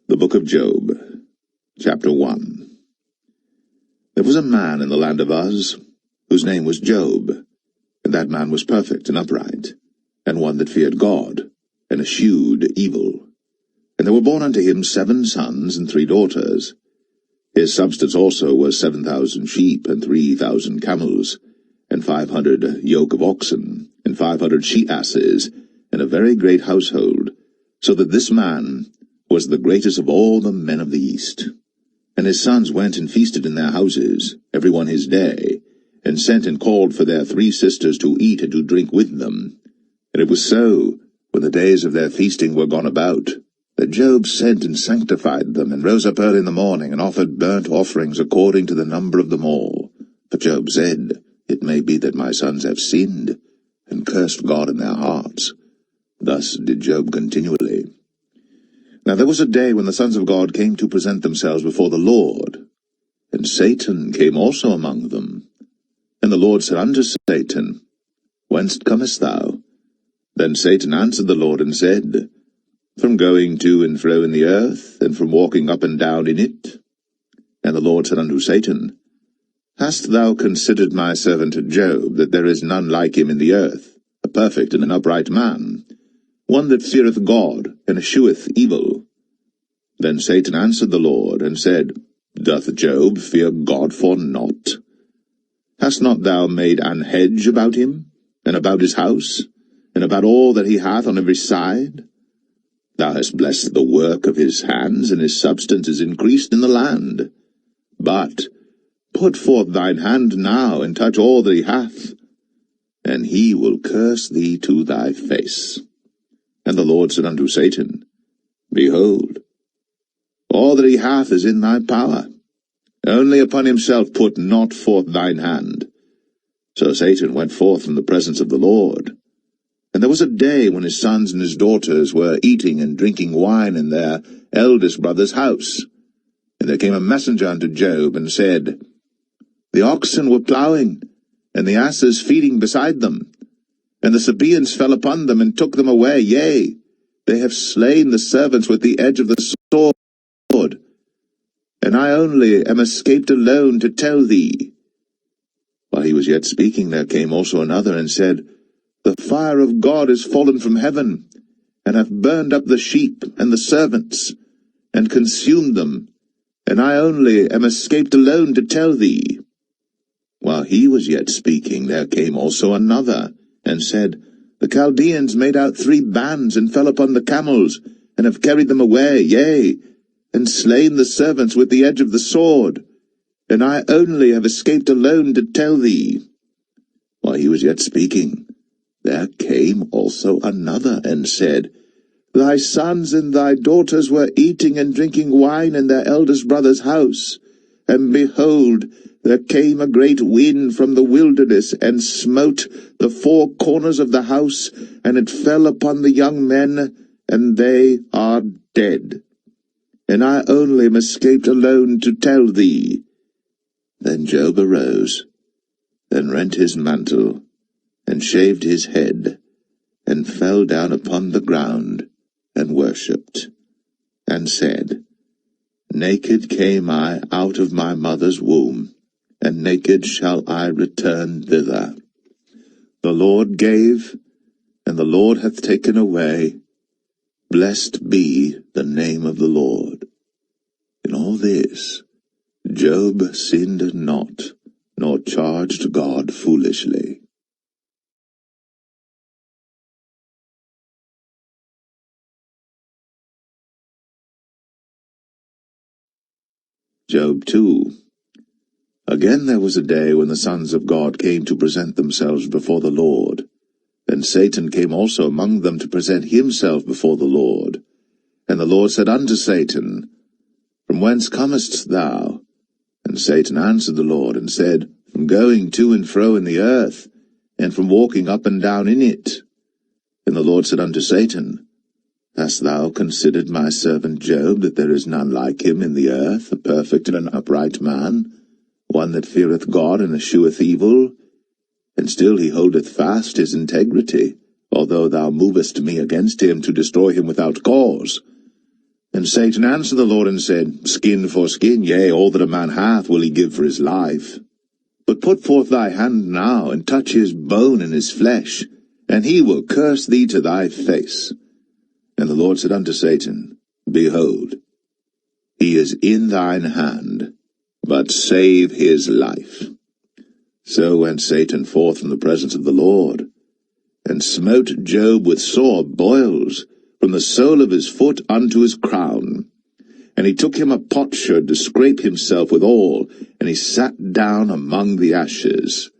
The Book of Job, Chapter 1. There was a man in the land of Uz, whose name was Job, and that man was perfect and upright, and one that feared God, and eschewed evil. And there were born unto him 7 sons and 3 daughters. His substance also was 7,000 sheep, and 3,000 camels, and 500 yoke of oxen, and 500 she-asses, and a very great household, so that this man was the greatest of all the men of the East. And his sons went and feasted in their houses, every one his day, and sent and called for their 3 sisters to eat and to drink with them. And it was so, when the days of their feasting were gone about, that Job sent and sanctified them, and rose up early in the morning, and offered burnt offerings according to the number of them all. For Job said, It may be that my sons have sinned, and cursed God in their hearts. Thus did Job continually. Now there was a day when the sons of God came to present themselves before the Lord, and Satan came also among them. And the Lord said unto Satan, Whence comest thou? Then Satan answered the Lord, and said, From going to and fro in the earth, and from walking up and down in it. And the Lord said unto Satan, Hast thou considered my servant Job, that there is none like him in the earth, a perfect and an upright man, one that feareth God, and escheweth evil? Then Satan answered the Lord, and said, Doth Job fear God for naught? Hast not thou made an hedge about him, and about his house, and about all that he hath on every side? Thou hast blessed the work of his hands, and his substance is increased in the land. But put forth thine hand now, and touch all that he hath, and he will curse thee to thy face. And the Lord said unto Satan, Behold, all that he hath is in thy power. Only upon himself put not forth thine hand. So Satan went forth from the presence of the Lord. And there was a day when his sons and his daughters were eating and drinking wine in their eldest brother's house. And there came a messenger unto Job, and said, The oxen were plowing, and the asses feeding beside them. And the Sabaeans fell upon them, and took them away. Yea, they have slain the servants with the edge of the sword. And I only am escaped alone to tell thee. While he was yet speaking, there came also another, and said, The fire of God is fallen from heaven, and hath burned up the sheep and the servants, and consumed them. And I only am escaped alone to tell thee. While he was yet speaking, there came also another, and said, The Chaldeans made out 3 bands, and fell upon the camels, and have carried them away, yea, and slain the servants with the edge of the sword. And I only have escaped alone to tell thee. While he was yet speaking, there came also another, and said, Thy sons and thy daughters were eating and drinking wine in their eldest brother's house, and behold, there came a great wind from the wilderness, and smote the 4 corners of the house, and it fell upon the young men, and they are dead. And I only am escaped alone to tell thee. Then Job arose, and rent his mantle, and shaved his head, and fell down upon the ground, and worshipped, and said, Naked came I out of my mother's womb, and naked shall I return thither. The Lord gave, and the Lord hath taken away. Blessed be the name of the Lord. In all this, Job sinned not, nor charged God foolishly. Job 2. Again there was a day when the sons of God came to present themselves before the Lord. And Satan came also among them to present himself before the Lord. And the Lord said unto Satan, From whence comest thou? And Satan answered the Lord, and said, From going to and fro in the earth, and from walking up and down in it. And the Lord said unto Satan, Hast thou considered my servant Job, that there is none like him in the earth, a perfect and an upright man, one that feareth God and escheweth evil? And still he holdeth fast his integrity, although thou movest me against him to destroy him without cause. And Satan answered the Lord and said, Skin for skin, yea, all that a man hath will he give for his life. But put forth thy hand now, and touch his bone and his flesh, and he will curse thee to thy face. And the Lord said unto Satan, Behold, he is in thine hand, but save his life. So went Satan forth from the presence of the Lord, and smote Job with sore boils, from the sole of his foot unto his crown. And he took him a potsherd to scrape himself withal, and he sat down among the ashes.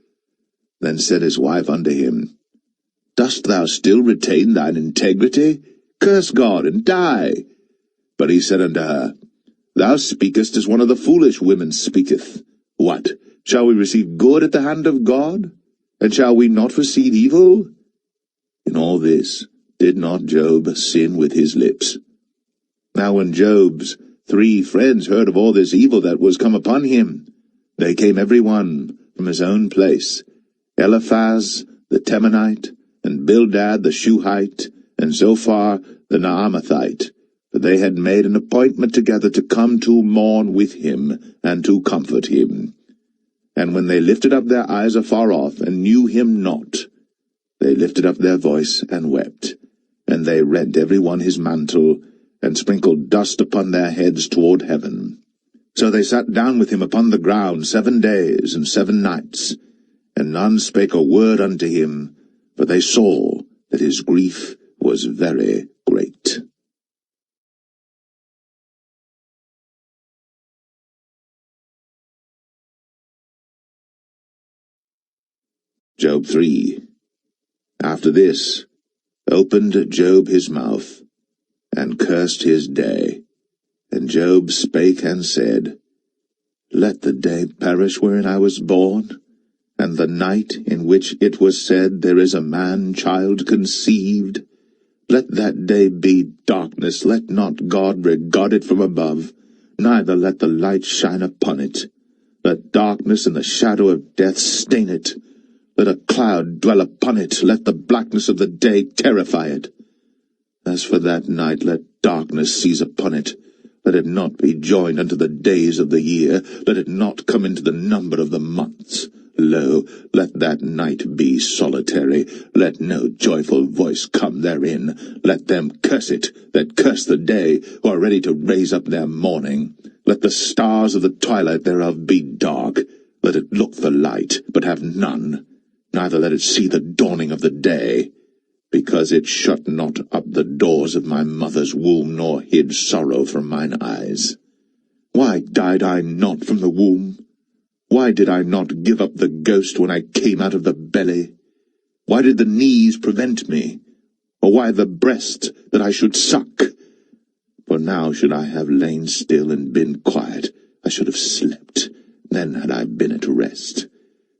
Then said his wife unto him, Dost thou still retain thine integrity? Curse God, and die. But he said unto her, Thou speakest as one of the foolish women speaketh. What, shall we receive good at the hand of God? And shall we not receive evil? In all this did not Job sin with his lips. Now when Job's 3 friends heard of all this evil that was come upon him, they came every one from his own place, Eliphaz the Temanite, and Bildad the Shuhite, and Zophar the Naamathite, for they had made an appointment together to come to mourn with him, and to comfort him. And when they lifted up their eyes afar off, and knew him not, they lifted up their voice and wept. And they rent every one his mantle, and sprinkled dust upon their heads toward heaven. So they sat down with him upon the ground 7 days and 7 nights, and none spake a word unto him, for they saw that his grief was very great. Job 3. After this opened Job his mouth, and cursed his day. And Job spake and said, Let the day perish wherein I was born, and the night in which it was said, There is a man-child conceived. Let that day be darkness, let not God regard it from above, neither let the light shine upon it. Let darkness and the shadow of death stain it. Let a cloud dwell upon it, let the blackness of the day terrify it. As for that night, let darkness seize upon it. Let it not be joined unto the days of the year. Let it not come into the number of the months. Lo, let that night be solitary. Let no joyful voice come therein. Let them curse it that curse the day, who are ready to raise up their mourning. Let the stars of the twilight thereof be dark. Let it look for light, but have none. Neither let it see the dawning of the day. Because it shut not up the doors of my mother's womb, nor hid sorrow from mine eyes. Why died I not from the womb? Why did I not give up the ghost when I came out of the belly? Why did the knees prevent me? Or why the breast that I should suck? For now should I have lain still and been quiet, I should have slept, then had I been at rest.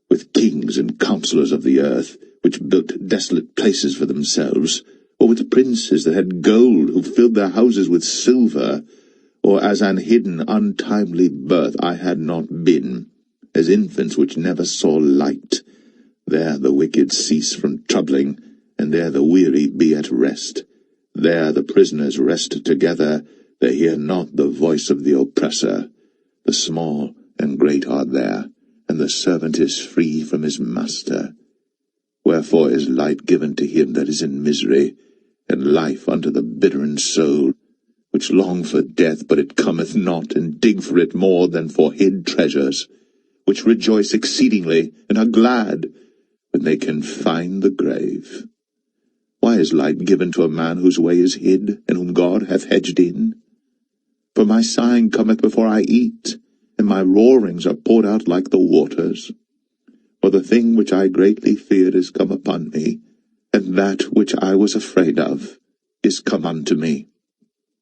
With kings and counselors of the earth, which built desolate places for themselves, or with princes that had gold, who filled their houses with silver, or as an hidden untimely birth I had not been, as infants which never saw light. There the wicked cease from troubling, and there the weary be at rest. There the prisoners rest together, they hear not the voice of the oppressor. The small and great are there, and the servant is free from his master. Wherefore is light given to him that is in misery, and life unto the bitter in soul, which long for death, but it cometh not, and dig for it more than for hid treasures, which rejoice exceedingly, and are glad, when they can find the grave. Why is light given to a man whose way is hid, and whom God hath hedged in? For my sighing cometh before I eat, and my roarings are poured out like the waters. For the thing which I greatly feared is come upon me, and that which I was afraid of is come unto me.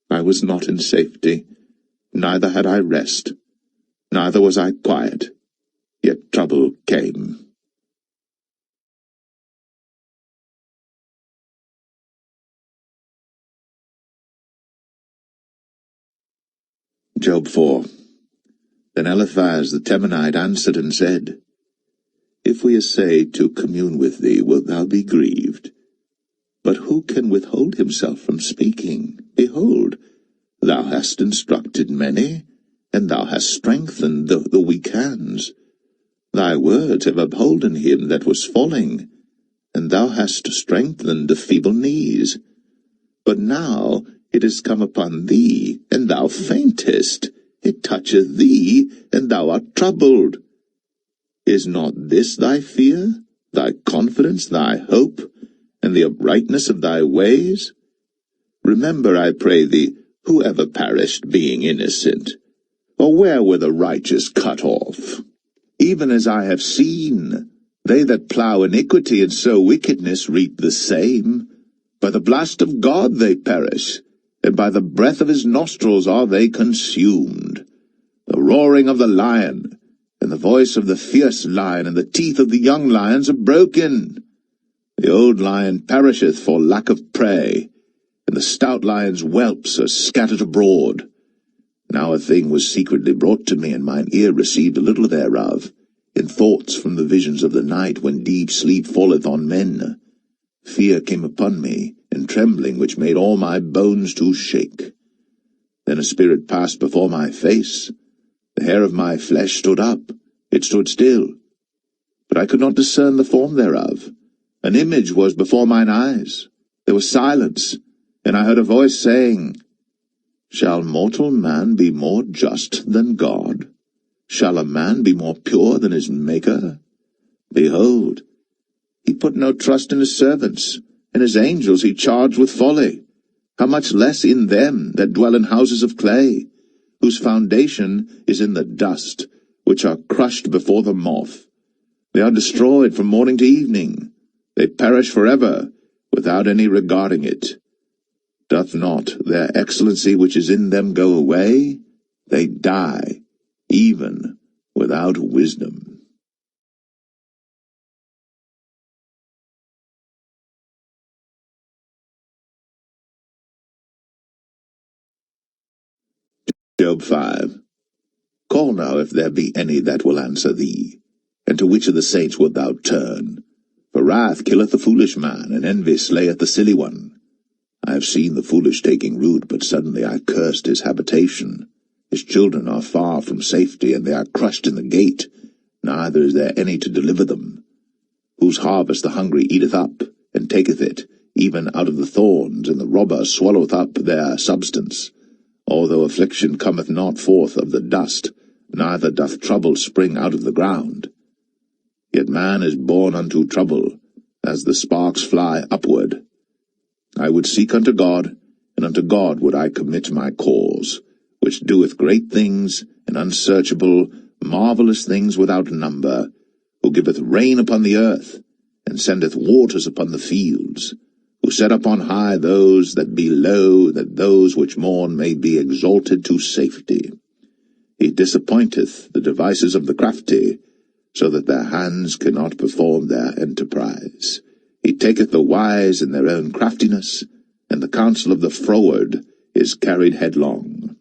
I was not in safety, neither had I rest, neither was I quiet, yet trouble came. Job 4. Then Eliphaz the Temanite answered and said, If we essay to commune with thee, wilt thou be grieved? But who can withhold himself from speaking? Behold, Thou hast instructed many, and thou hast strengthened the weak hands. Thy words have upholden him that was falling, and thou hast strengthened the feeble knees. But now it is come upon thee, and thou faintest. It toucheth thee, and thou art troubled. Is not this thy fear, thy confidence, thy hope, and the uprightness of thy ways? Remember, I pray thee, who ever perished being innocent? Or where were the righteous cut off? Even as I have seen, they that plough iniquity and sow wickedness reap the same. By the blast of God they perish, and by the breath of his nostrils are they consumed. The roaring of the lion, and the voice of the fierce lion, and the teeth of the young lions are broken. The old lion perisheth for lack of prey, and the stout lion's whelps are scattered abroad. Now a thing was secretly brought to me, and mine ear received a little thereof, in thoughts from the visions of the night, when deep sleep falleth on men. Fear came upon me, and trembling, which made all my bones to shake. Then a spirit passed before my face. The hair of my flesh stood up, it stood still, but I could not discern the form thereof. An image was before mine eyes. There was silence, and I heard a voice saying, Shall mortal man be more just than God? Shall a man be more pure than his Maker? Behold, he put no trust in his servants, and his angels he charged with folly. How much less in them that dwell in houses of clay, whose foundation is in the dust, which are crushed before the moth. They are destroyed from morning to evening. They perish forever, without any regarding it. Doth not their excellency which is in them go away? They die, even without wisdom. Job 5. Call now if there be any that will answer thee, and to which of the saints wilt thou turn? For wrath killeth the foolish man, and envy slayeth the silly one. I have seen the foolish taking root, but suddenly I cursed his habitation. His children are far from safety, and they are crushed in the gate, neither is there any to deliver them. Whose harvest the hungry eateth up, and taketh it, even out of the thorns, and the robber swalloweth up their substance. Although affliction cometh not forth of the dust, neither doth trouble spring out of the ground. Yet man is born unto trouble, as the sparks fly upward. I would seek unto God, and unto God would I commit my cause, which doeth great things, and unsearchable, marvellous things without number, who giveth rain upon the earth, and sendeth waters upon the fields, who set up on high those that be low, that those which mourn may be exalted to safety. He disappointeth the devices of the crafty, so that their hands cannot perform their enterprise. He taketh the wise in their own craftiness, and the counsel of the froward is carried headlong.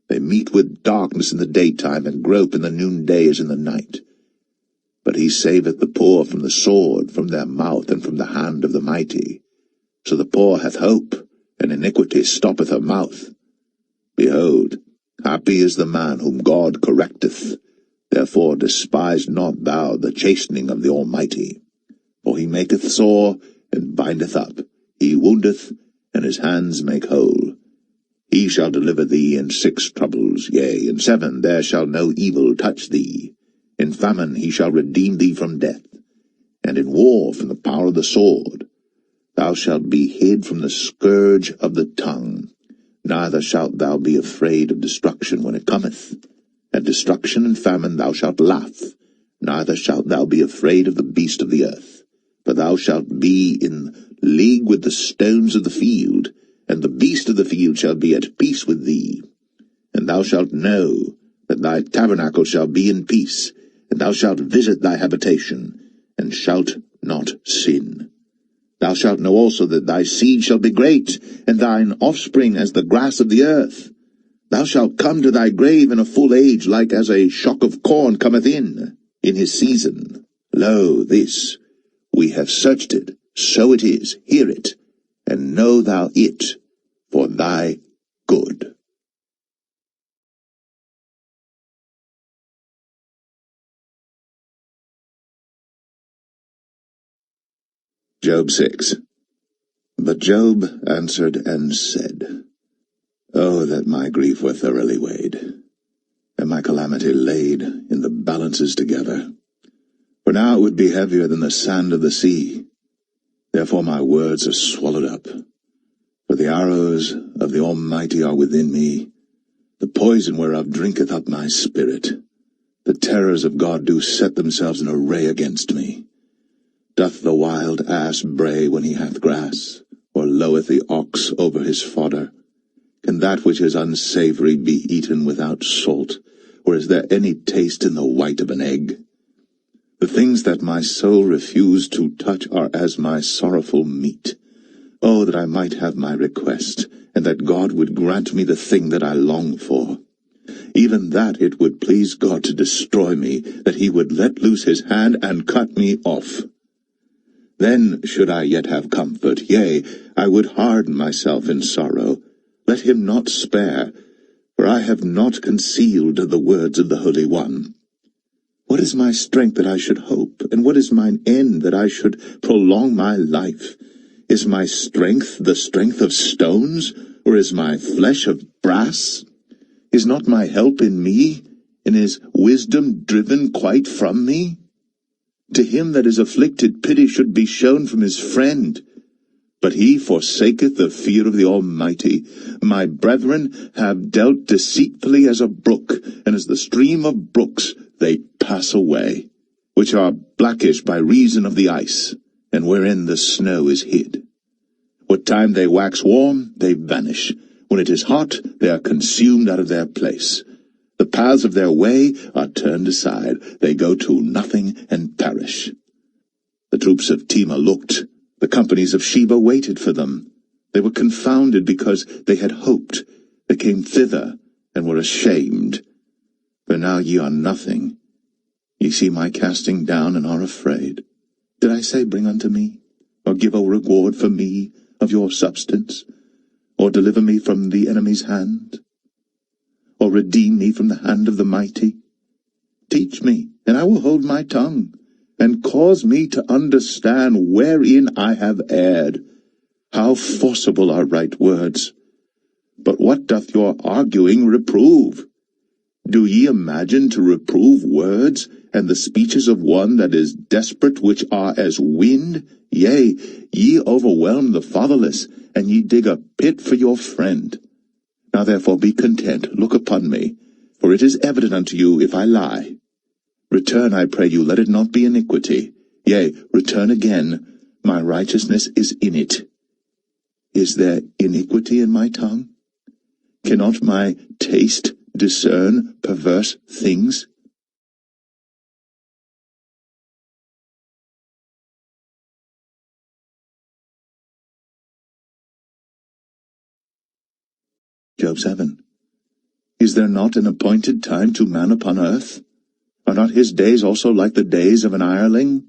They meet with darkness in the daytime, and grope in the noonday as in the night. But he saveth the poor from the sword, from their mouth, and from the hand of the mighty. So the poor hath hope, and iniquity stoppeth her mouth. Behold, happy is the man whom God correcteth. Therefore despise not thou the chastening of the Almighty. For he maketh sore, and bindeth up. He woundeth, and his hands make whole. He shall deliver thee in 6 troubles, yea, in 7 there shall no evil touch thee. In famine he shall redeem thee from death, and in war from the power of the sword. Thou shalt be hid from the scourge of the tongue, neither shalt thou be afraid of destruction when it cometh. At destruction and famine thou shalt laugh, neither shalt thou be afraid of the beast of the earth. For thou shalt be in league with the stones of the field, and the beast of the field shall be at peace with thee. And thou shalt know that thy tabernacle shall be in peace, and thou shalt visit thy habitation, and shalt not sin. Thou shalt know also that thy seed shall be great, and thine offspring as the grass of the earth. Thou shalt come to thy grave in a full age, like as a shock of corn cometh in his season. Lo, this, we have searched it, so it is, hear it, and know thou it for thy good. Job 6. But Job answered and said, Oh, that my grief were thoroughly weighed, and my calamity laid in the balances together. For now it would be heavier than the sand of the sea. Therefore my words are swallowed up. For the arrows of the Almighty are within me, the poison whereof drinketh up my spirit. The terrors of God do set themselves in array against me. Doth the wild ass bray when he hath grass, or loweth the ox over his fodder? Can that which is unsavory be eaten without salt, or is there any taste in the white of an egg? The things that my soul refused to touch are as my sorrowful meat. Oh, that I might have my request, and that God would grant me the thing that I long for. Even that it would please God to destroy me, that he would let loose his hand and cut me off. Then should I yet have comfort, yea, I would harden myself in sorrow. Let him not spare, for I have not concealed the words of the Holy One. What is my strength that I should hope, and what is mine end that I should prolong my life? Is my strength the strength of stones, or is my flesh of brass? Is not my help in me, and is wisdom driven quite from me? To him that is afflicted pity should be shown from his friend, but he forsaketh the fear of the Almighty. My brethren have dealt deceitfully as a brook, and as the stream of brooks they pass away, which are blackish by reason of the ice, and wherein the snow is hid. What time they wax warm, they vanish. When it is hot, they are consumed out of their place. The paths of their way are turned aside. They go to nothing and perish. The troops of Tema looked. The companies of Sheba waited for them. They were confounded because they had hoped. They came thither and were ashamed. For now ye are nothing. Ye see my casting down and are afraid. Did I say, Bring unto me, or give a reward for me of your substance, or deliver me from the enemy's hand, or redeem me from the hand of the mighty? Teach me, and I will hold my tongue, and cause me to understand wherein I have erred. How forcible are right words! But what doth your arguing reprove? Do ye imagine to reprove words, and the speeches of one that is desperate, which are as wind? Yea, ye overwhelm the fatherless, and ye dig a pit for your friend. Now therefore be content, look upon me, for it is evident unto you if I lie. Return, I pray you, let it not be iniquity. Yea, return again, my righteousness is in it. Is there iniquity in my tongue? Cannot my taste discern perverse things? Job 7. Is there not an appointed time to man upon earth? Are not his days also like the days of an hireling?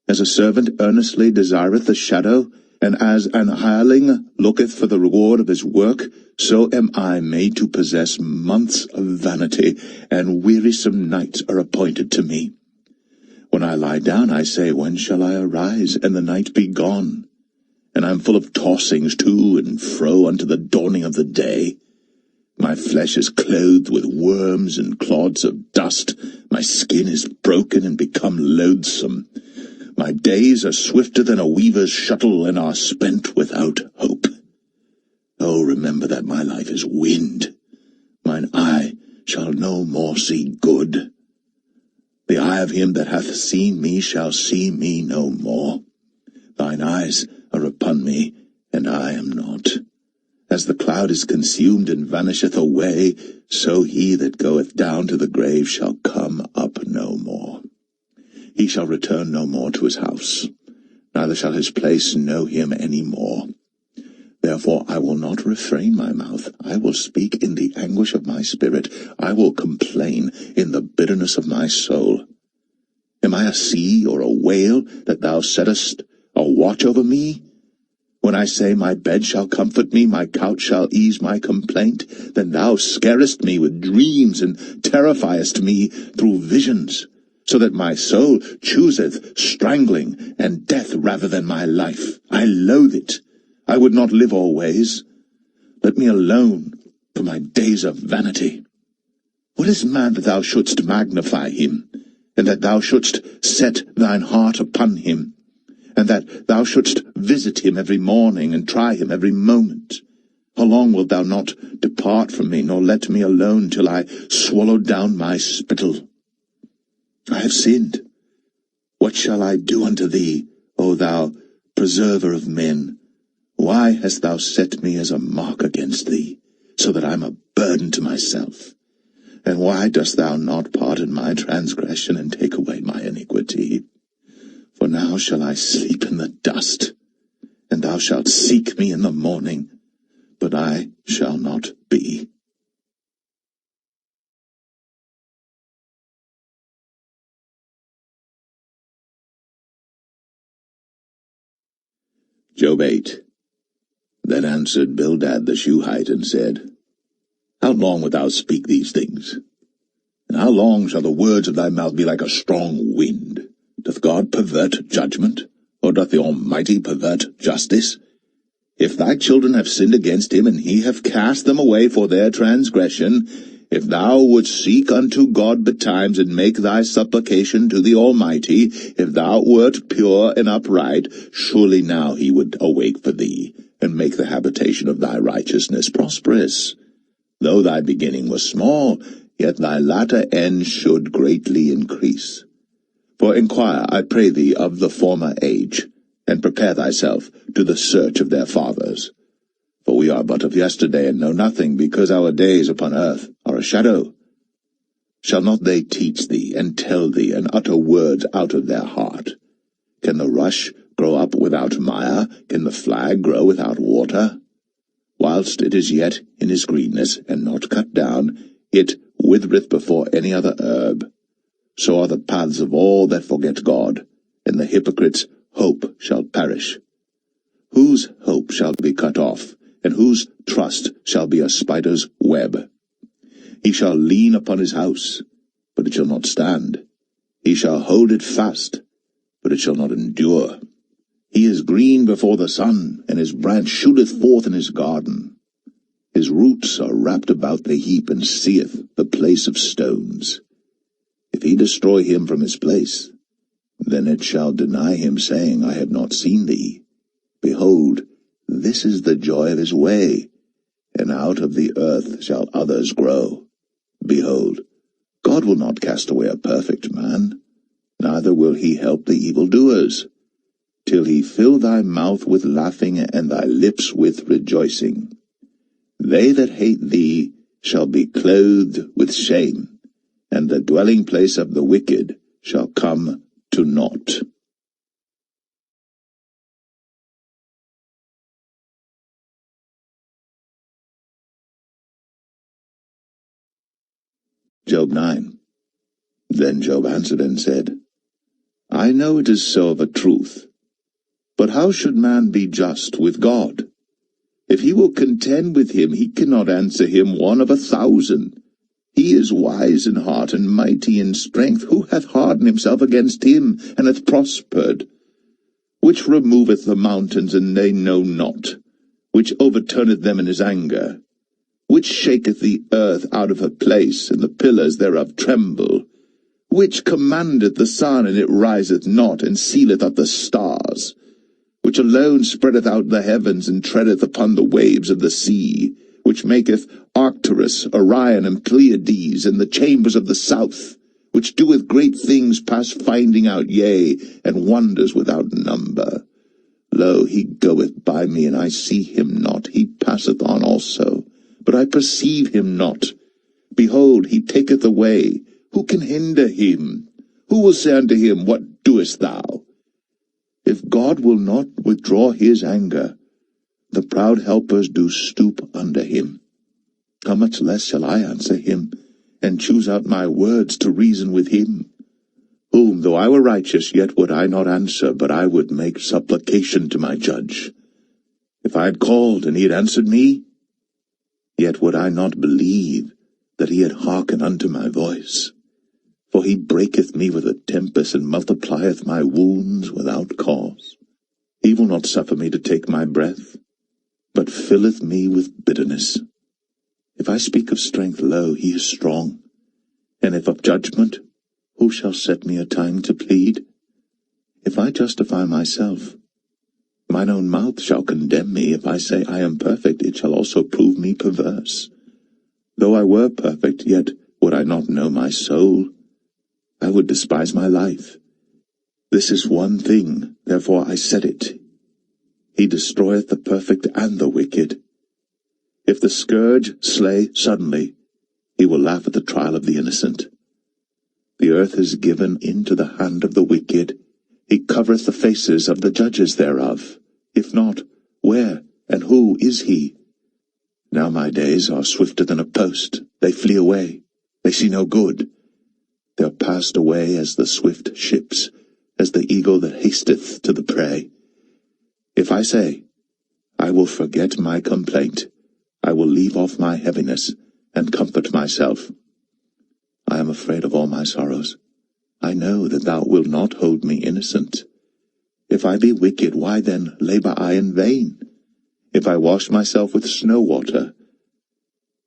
As a servant earnestly desireth the shadow, and as an hireling looketh for the reward of his work, so am I made to possess months of vanity, and wearisome nights are appointed to me. When I lie down, I say, When shall I arise, and the night be gone? And I am full of tossings to and fro unto the dawning of the day. My flesh is clothed with worms and clods of dust. My skin is broken and become loathsome. My days are swifter than a weaver's shuttle, and are spent without hope. Oh, remember that my life is wind. Mine eye shall no more see good. The eye of him that hath seen me shall see me no more. Thine eyes are upon me, and I am not. As the cloud is consumed and vanisheth away, so he that goeth down to the grave shall come up no more. He shall return no more to his house, neither shall his place know him any more. Therefore I will not refrain my mouth. I will speak in the anguish of my spirit. I will complain in the bitterness of my soul. Am I a sea or a whale, that thou settest a watch over me? When I say, My bed shall comfort me, my couch shall ease my complaint, then thou scarest me with dreams, and terrifiest me through visions. so that my soul chooseth strangling and death rather than my life. I loathe it. I would not live always. Let me alone, for my days are vanity. What is man that thou shouldst magnify him, and that thou shouldst set thine heart upon him, and that thou shouldst visit him every morning, and try him every moment? How long wilt thou not depart from me, nor let me alone till I swallow down my spittle? I have sinned. What shall I do unto thee, O thou preserver of men? Why hast thou set me as a mark against thee, so that I am a burden to myself? And why dost thou not pardon my transgression, and take away my iniquity? For now shall I sleep in the dust, and thou shalt seek me in the morning, but I shall not be. Job 8. Then answered Bildad the Shuhite, and said, How long wilt thou speak these things? And how long shall the words of thy mouth be like a strong wind? Doth God pervert judgment, or doth the Almighty pervert justice? If thy children have sinned against him, and he have cast them away for their transgression, if thou wouldst seek unto God betimes, and make thy supplication to the Almighty, if thou wert pure and upright, surely now he would awake for thee, and make the habitation of thy righteousness prosperous. Though thy beginning was small, yet thy latter end should greatly increase. For inquire, I pray thee, of the former age, and prepare thyself to the search of their fathers. For we are but of yesterday, and know nothing, because our days upon earth are a shadow. Shall not they teach thee, and tell thee, and utter words out of their heart? Can the rush grow up without mire? Can the flag grow without water? Whilst it is yet in his greenness, and not cut down, it withereth before any other herb. So are the paths of all that forget God, and the hypocrite's hope shall perish. Whose hope shall be cut off, and whose trust shall be a spider's web? He shall lean upon his house, but it shall not stand. He shall hold it fast, but it shall not endure. He is green before the sun, and his branch shooteth forth in his garden. His roots are wrapped about the heap, and seeth the place of stones. If he destroy him from his place, then it shall deny him, saying, I have not seen thee. Behold, this is the joy of his way, and out of the earth shall others grow. Behold, God will not cast away a perfect man, neither will he help the evildoers, till he fill thy mouth with laughing, and thy lips with rejoicing. They that hate thee shall be clothed with shame, and the dwelling place of the wicked shall come to naught. Job 9. Then Job answered and said, I know it is so of a truth, but how should man be just with God? If he will contend with him, he cannot answer him 1 of 1,000. He is wise in heart, and mighty in strength. Who hath hardened himself against him, and hath prospered? Which removeth the mountains, and they know not? Which overturneth them in his anger? Which shaketh the earth out of her place, and the pillars thereof tremble? Which commandeth the sun, and it riseth not, and sealeth up the stars? Which alone spreadeth out the heavens, and treadeth upon the waves of the sea? Which maketh Arcturus, Orion, and Pleiades, and the chambers of the south? Which doeth great things past finding out, yea, and wonders without number? Lo, he goeth by me, and I see him not. He passeth on also, but I perceive him not. Behold, he taketh away. Who can hinder him? Who will say unto him, What doest thou? If God will not withdraw his anger, the proud helpers do stoop under him. How much less shall I answer him, and choose out my words to reason with him? Whom, though I were righteous, yet would I not answer, but I would make supplication to my judge. If I had called, and he had answered me, yet would I not believe that he had hearkened unto my voice. For he breaketh me with a tempest, and multiplieth my wounds without cause. He will not suffer me to take my breath, but filleth me with bitterness. If I speak of strength, lo, he is strong. And if of judgment, who shall set me a time to plead? If I justify myself, mine own mouth shall condemn me. If I say I am perfect, it shall also prove me perverse. Though I were perfect, yet would I not know my soul. I would despise my life. This is one thing, therefore I said it. He destroyeth the perfect and the wicked. If the scourge slay suddenly, he will laugh at the trial of the innocent. The earth is given into the hand of the wicked. He covereth the faces of the judges thereof. If not, where and who is he? Now my days are swifter than a post. They flee away. They see no good. They are passed away as the swift ships, as the eagle that hasteth to the prey. If I say, I will forget my complaint, I will leave off my heaviness, and comfort myself. I am afraid of all my sorrows. I know that thou wilt not hold me innocent. If I be wicked, why then labor I in vain? If I wash myself with snow water,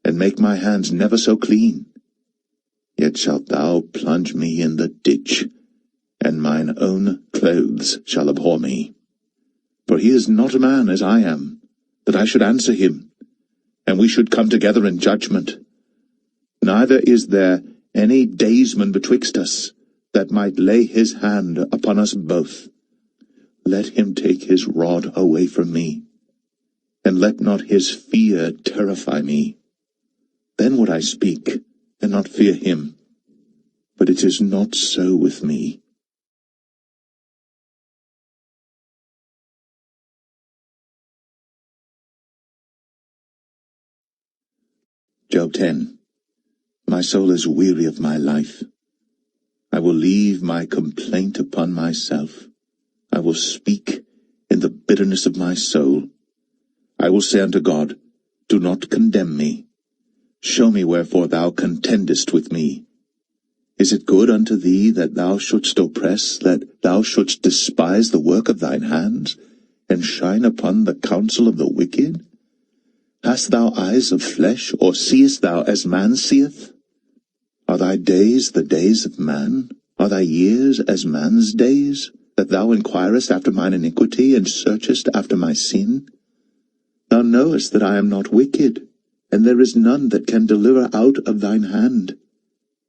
and make my hands never so clean, yet shalt thou plunge me in the ditch, and mine own clothes shall abhor me. For he is not a man as I am, that I should answer him, and we should come together in judgment. Neither is there any daysman betwixt us, that might lay his hand upon us both. Let him take his rod away from me, and let not his fear terrify me. Then would I speak, and not fear him. But it is not so with me. Job 10. My soul is weary of my life. I will leave my complaint upon myself. I will speak in the bitterness of my soul. I will say unto God, do not condemn me. Show me wherefore thou contendest with me. Is it good unto thee that thou shouldst oppress, that thou shouldst despise the work of thine hands, and shine upon the counsel of the wicked? Hast thou eyes of flesh, or seest thou as man seeth? Are thy days the days of man? Are thy years as man's days, that thou inquirest after mine iniquity, and searchest after my sin? Thou knowest that I am not wicked, and there is none that can deliver out of thine hand.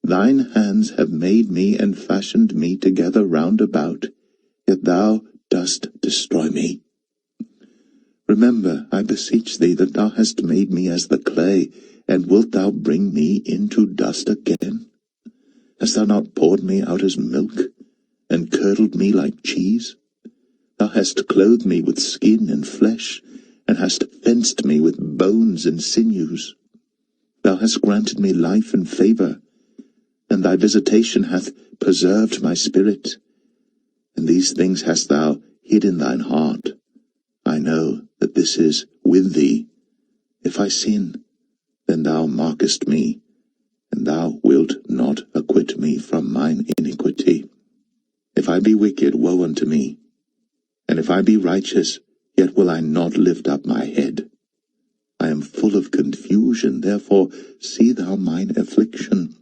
Thine hands have made me and fashioned me together round about, yet thou dost destroy me. Remember, I beseech thee, that thou hast made me as the clay, and wilt thou bring me into dust again? Hast thou not poured me out as milk, and curdled me like cheese? Thou hast clothed me with skin and flesh, and hast fenced me with bones and sinews. Thou hast granted me life and favour, and thy visitation hath preserved my spirit. And these things hast thou hid in thine heart. I know that this is with thee. If I sin, then thou markest me, and thou wilt not acquit me from mine iniquity. If I be wicked, woe unto me. And if I be righteous, yet will I not lift up my head. I am full of confusion, therefore see thou mine affliction,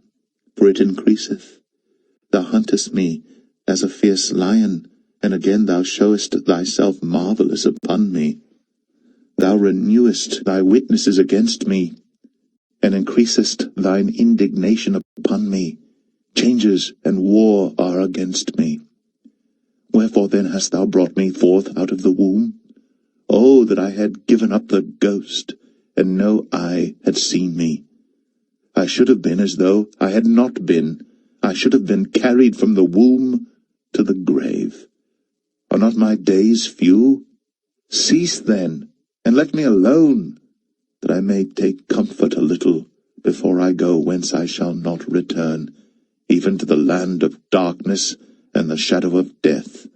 for it increaseth. Thou huntest me as a fierce lion, and again thou showest thyself marvellous upon me. Thou renewest thy witnesses against me, and increasest thine indignation upon me. Changes and war are against me. Wherefore then hast thou brought me forth out of the womb? Oh, that I had given up the ghost, and no eye had seen me. I should have been as though I had not been. I should have been carried from the womb to the grave. Are not my days few? Cease then, and let me alone, that I may take comfort a little, before I go whence I shall not return, even to the land of darkness and the shadow of death,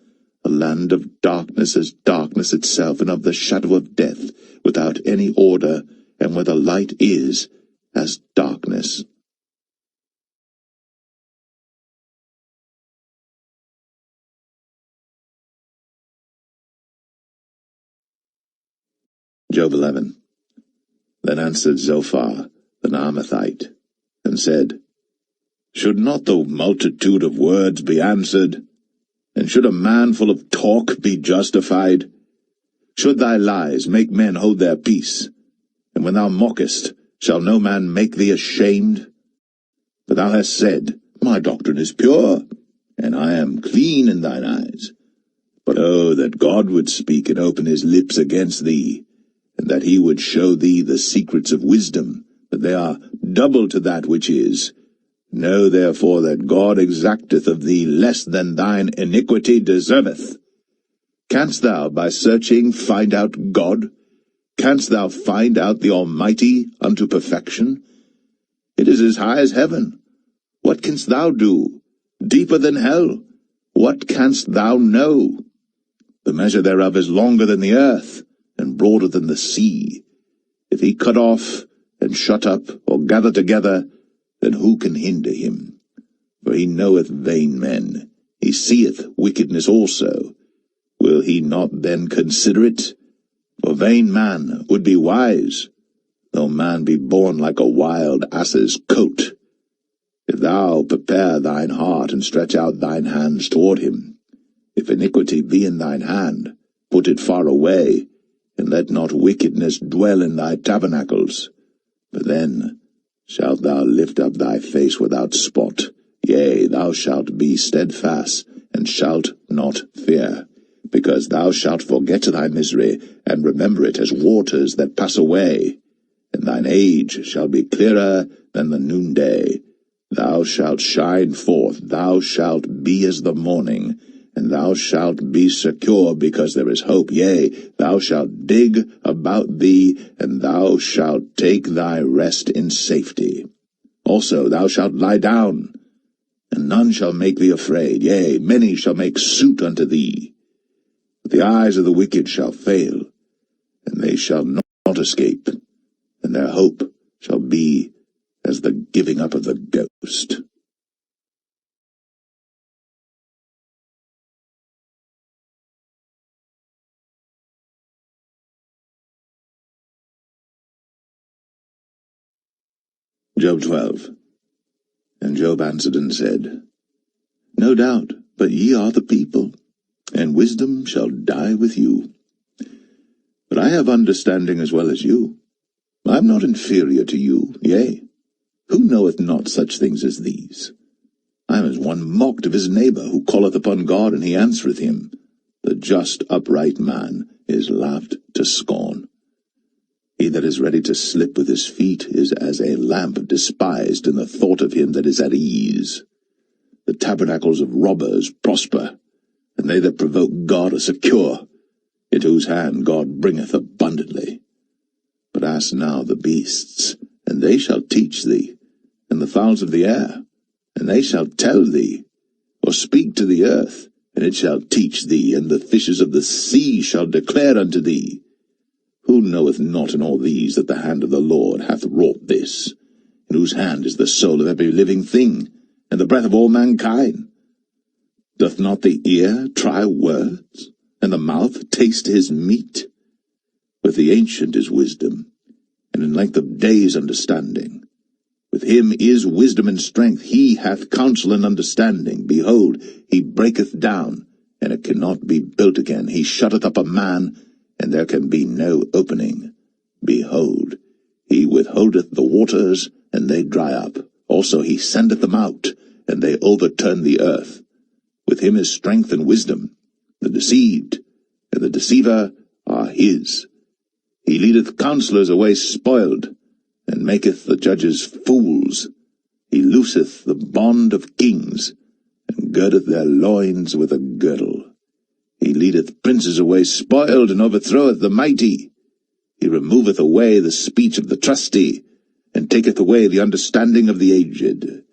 a land of darkness as darkness itself, and of the shadow of death, without any order, and where the light is as darkness. Job 11. Then answered Zophar the Naamathite, and said, Should not the multitude of words be answered? And should a man full of talk be justified? Should thy lies make men hold their peace? And when thou mockest, shall no man make thee ashamed? For thou hast said, My doctrine is pure, and I am clean in thine eyes. But oh, that God would speak and open his lips against thee, and that he would show thee the secrets of wisdom, that they are double to that which is. Know therefore that God exacteth of thee less than thine iniquity deserveth. Canst thou by searching find out God? Canst thou find out the Almighty unto perfection? It is as high as heaven. What canst thou do? Deeper than hell. What canst thou know? The measure thereof is longer than the earth, and broader than the sea. If he cut off, and shut up, or gather together, then who can hinder him? For he knoweth vain men, he seeth wickedness also. Will he not then consider it? For vain man would be wise, though man be born like a wild ass's coat. If thou prepare thine heart, and stretch out thine hands toward him, if iniquity be in thine hand, put it far away, and let not wickedness dwell in thy tabernacles. For then shalt thou lift up thy face without spot, yea, thou shalt be steadfast, and shalt not fear, because thou shalt forget thy misery, and remember it as waters that pass away. And thine age shall be clearer than the noonday. Thou shalt shine forth, thou shalt be as the morning, and thou shalt be secure, because there is hope. Yea, thou shalt dig about thee, and thou shalt take thy rest in safety. Also thou shalt lie down, and none shall make thee afraid. Yea, many shall make suit unto thee. But the eyes of the wicked shall fail, and they shall not escape, and their hope shall be as the giving up of the ghost. Job 12. And Job answered and said, No doubt, but ye are the people, and wisdom shall die with you. But I have understanding as well as you. I am not inferior to you, yea, who knoweth not such things as these? I am as one mocked of his neighbor, who calleth upon God, and he answereth him. The just upright man is laughed to scorn. He that is ready to slip with his feet is as a lamp despised in the thought of him that is at ease. The tabernacles of robbers prosper, and they that provoke God are secure, into whose hand God bringeth abundantly. But ask now the beasts, and they shall teach thee, and the fowls of the air, and they shall tell thee, or speak to the earth, and it shall teach thee, and the fishes of the sea shall declare unto thee. Who knoweth not in all these that the hand of the Lord hath wrought this, in whose hand is the soul of every living thing, and the breath of all mankind? Doth not the ear try words, and the mouth taste his meat? With the ancient is wisdom, and in length of days understanding. With him is wisdom and strength, he hath counsel and understanding. Behold, he breaketh down, and it cannot be built again. He shutteth up a man, and there can be no opening. Behold, he withholdeth the waters, and they dry up. Also he sendeth them out, and they overturn the earth. With him is strength and wisdom. The deceived and the deceiver are his. He leadeth counselors away spoiled, and maketh the judges fools. He looseth the bond of kings, and girdeth their loins with a girdle. He leadeth princes away spoiled, and overthroweth the mighty. He removeth away the speech of the trusty, and taketh away the understanding of the aged.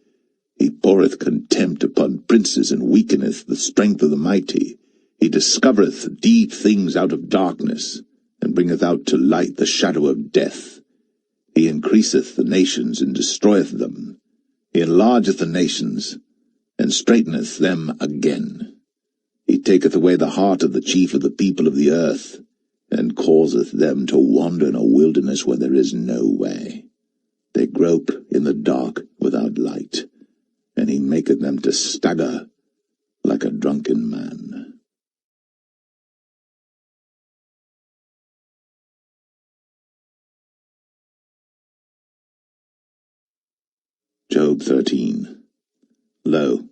He poureth contempt upon princes, and weakeneth the strength of the mighty. He discovereth deep things out of darkness, and bringeth out to light the shadow of death. He increaseth the nations, and destroyeth them. He enlargeth the nations, and straighteneth them again. He taketh away the heart of the chief of the people of the earth, and causeth them to wander in a wilderness where there is no way. They grope in the dark without light, and he maketh them to stagger like a drunken man. Job 13. Lo,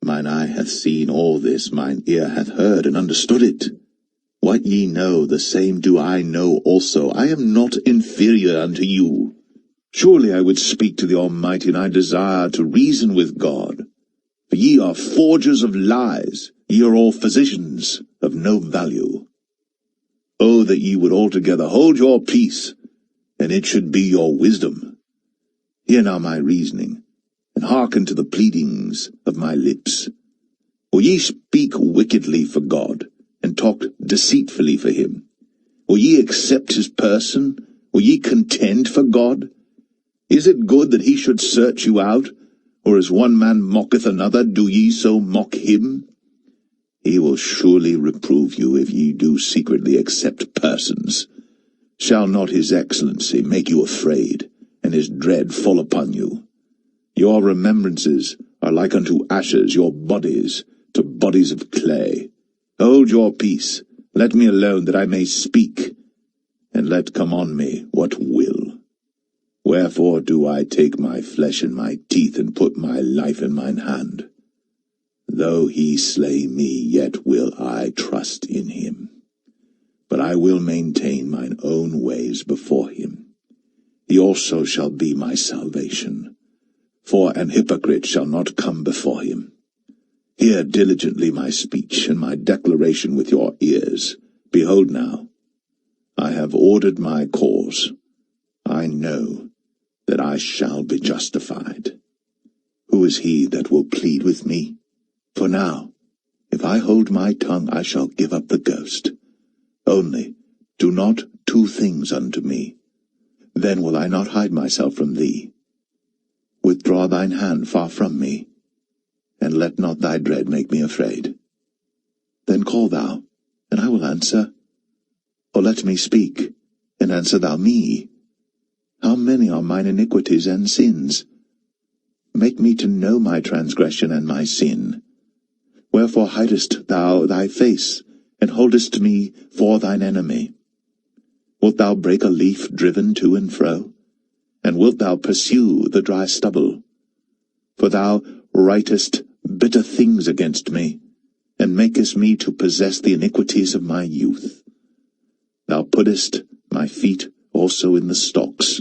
mine eye hath seen all this, mine ear hath heard and understood it. What ye know, the same do I know also. I am not inferior unto you. Surely I would speak to the Almighty, and I desire to reason with God. For ye are forgers of lies, ye are all physicians of no value. Oh, that ye would altogether hold your peace, and it should be your wisdom. Hear now my reasoning, and hearken to the pleadings of my lips. Will ye speak wickedly for God, and talk deceitfully for him? Will ye accept his person? Will ye contend for God? Is it good that he should search you out? Or as one man mocketh another, do ye so mock him? He will surely reprove you if ye do secretly accept persons. Shall not his excellency make you afraid, and his dread fall upon you? Your remembrances are like unto ashes, your bodies to bodies of clay. Hold your peace, let me alone, that I may speak, and let come on me what will. Wherefore do I take my flesh in my teeth, and put my life in mine hand? Though he slay me, yet will I trust in him. But I will maintain mine own ways before him. He also shall be my salvation. For an hypocrite shall not come before him. Hear diligently my speech, and my declaration with your ears. Behold now, I have ordered my cause. I know that I shall be justified. Who is he that will plead with me? For now, if I hold my tongue, I shall give up the ghost. Only do not two things unto me. Then will I not hide myself from thee. Withdraw thine hand far from me, and let not thy dread make me afraid. Then call thou, and I will answer. Or let me speak, and answer thou me. How many are mine iniquities and sins? Make me to know my transgression and my sin. Wherefore hidest thou thy face, and holdest me for thine enemy? Wilt thou break a leaf driven to and fro? And wilt thou pursue the dry stubble? For thou writest bitter things against me, and makest me to possess the iniquities of my youth. Thou puttest my feet also in the stocks,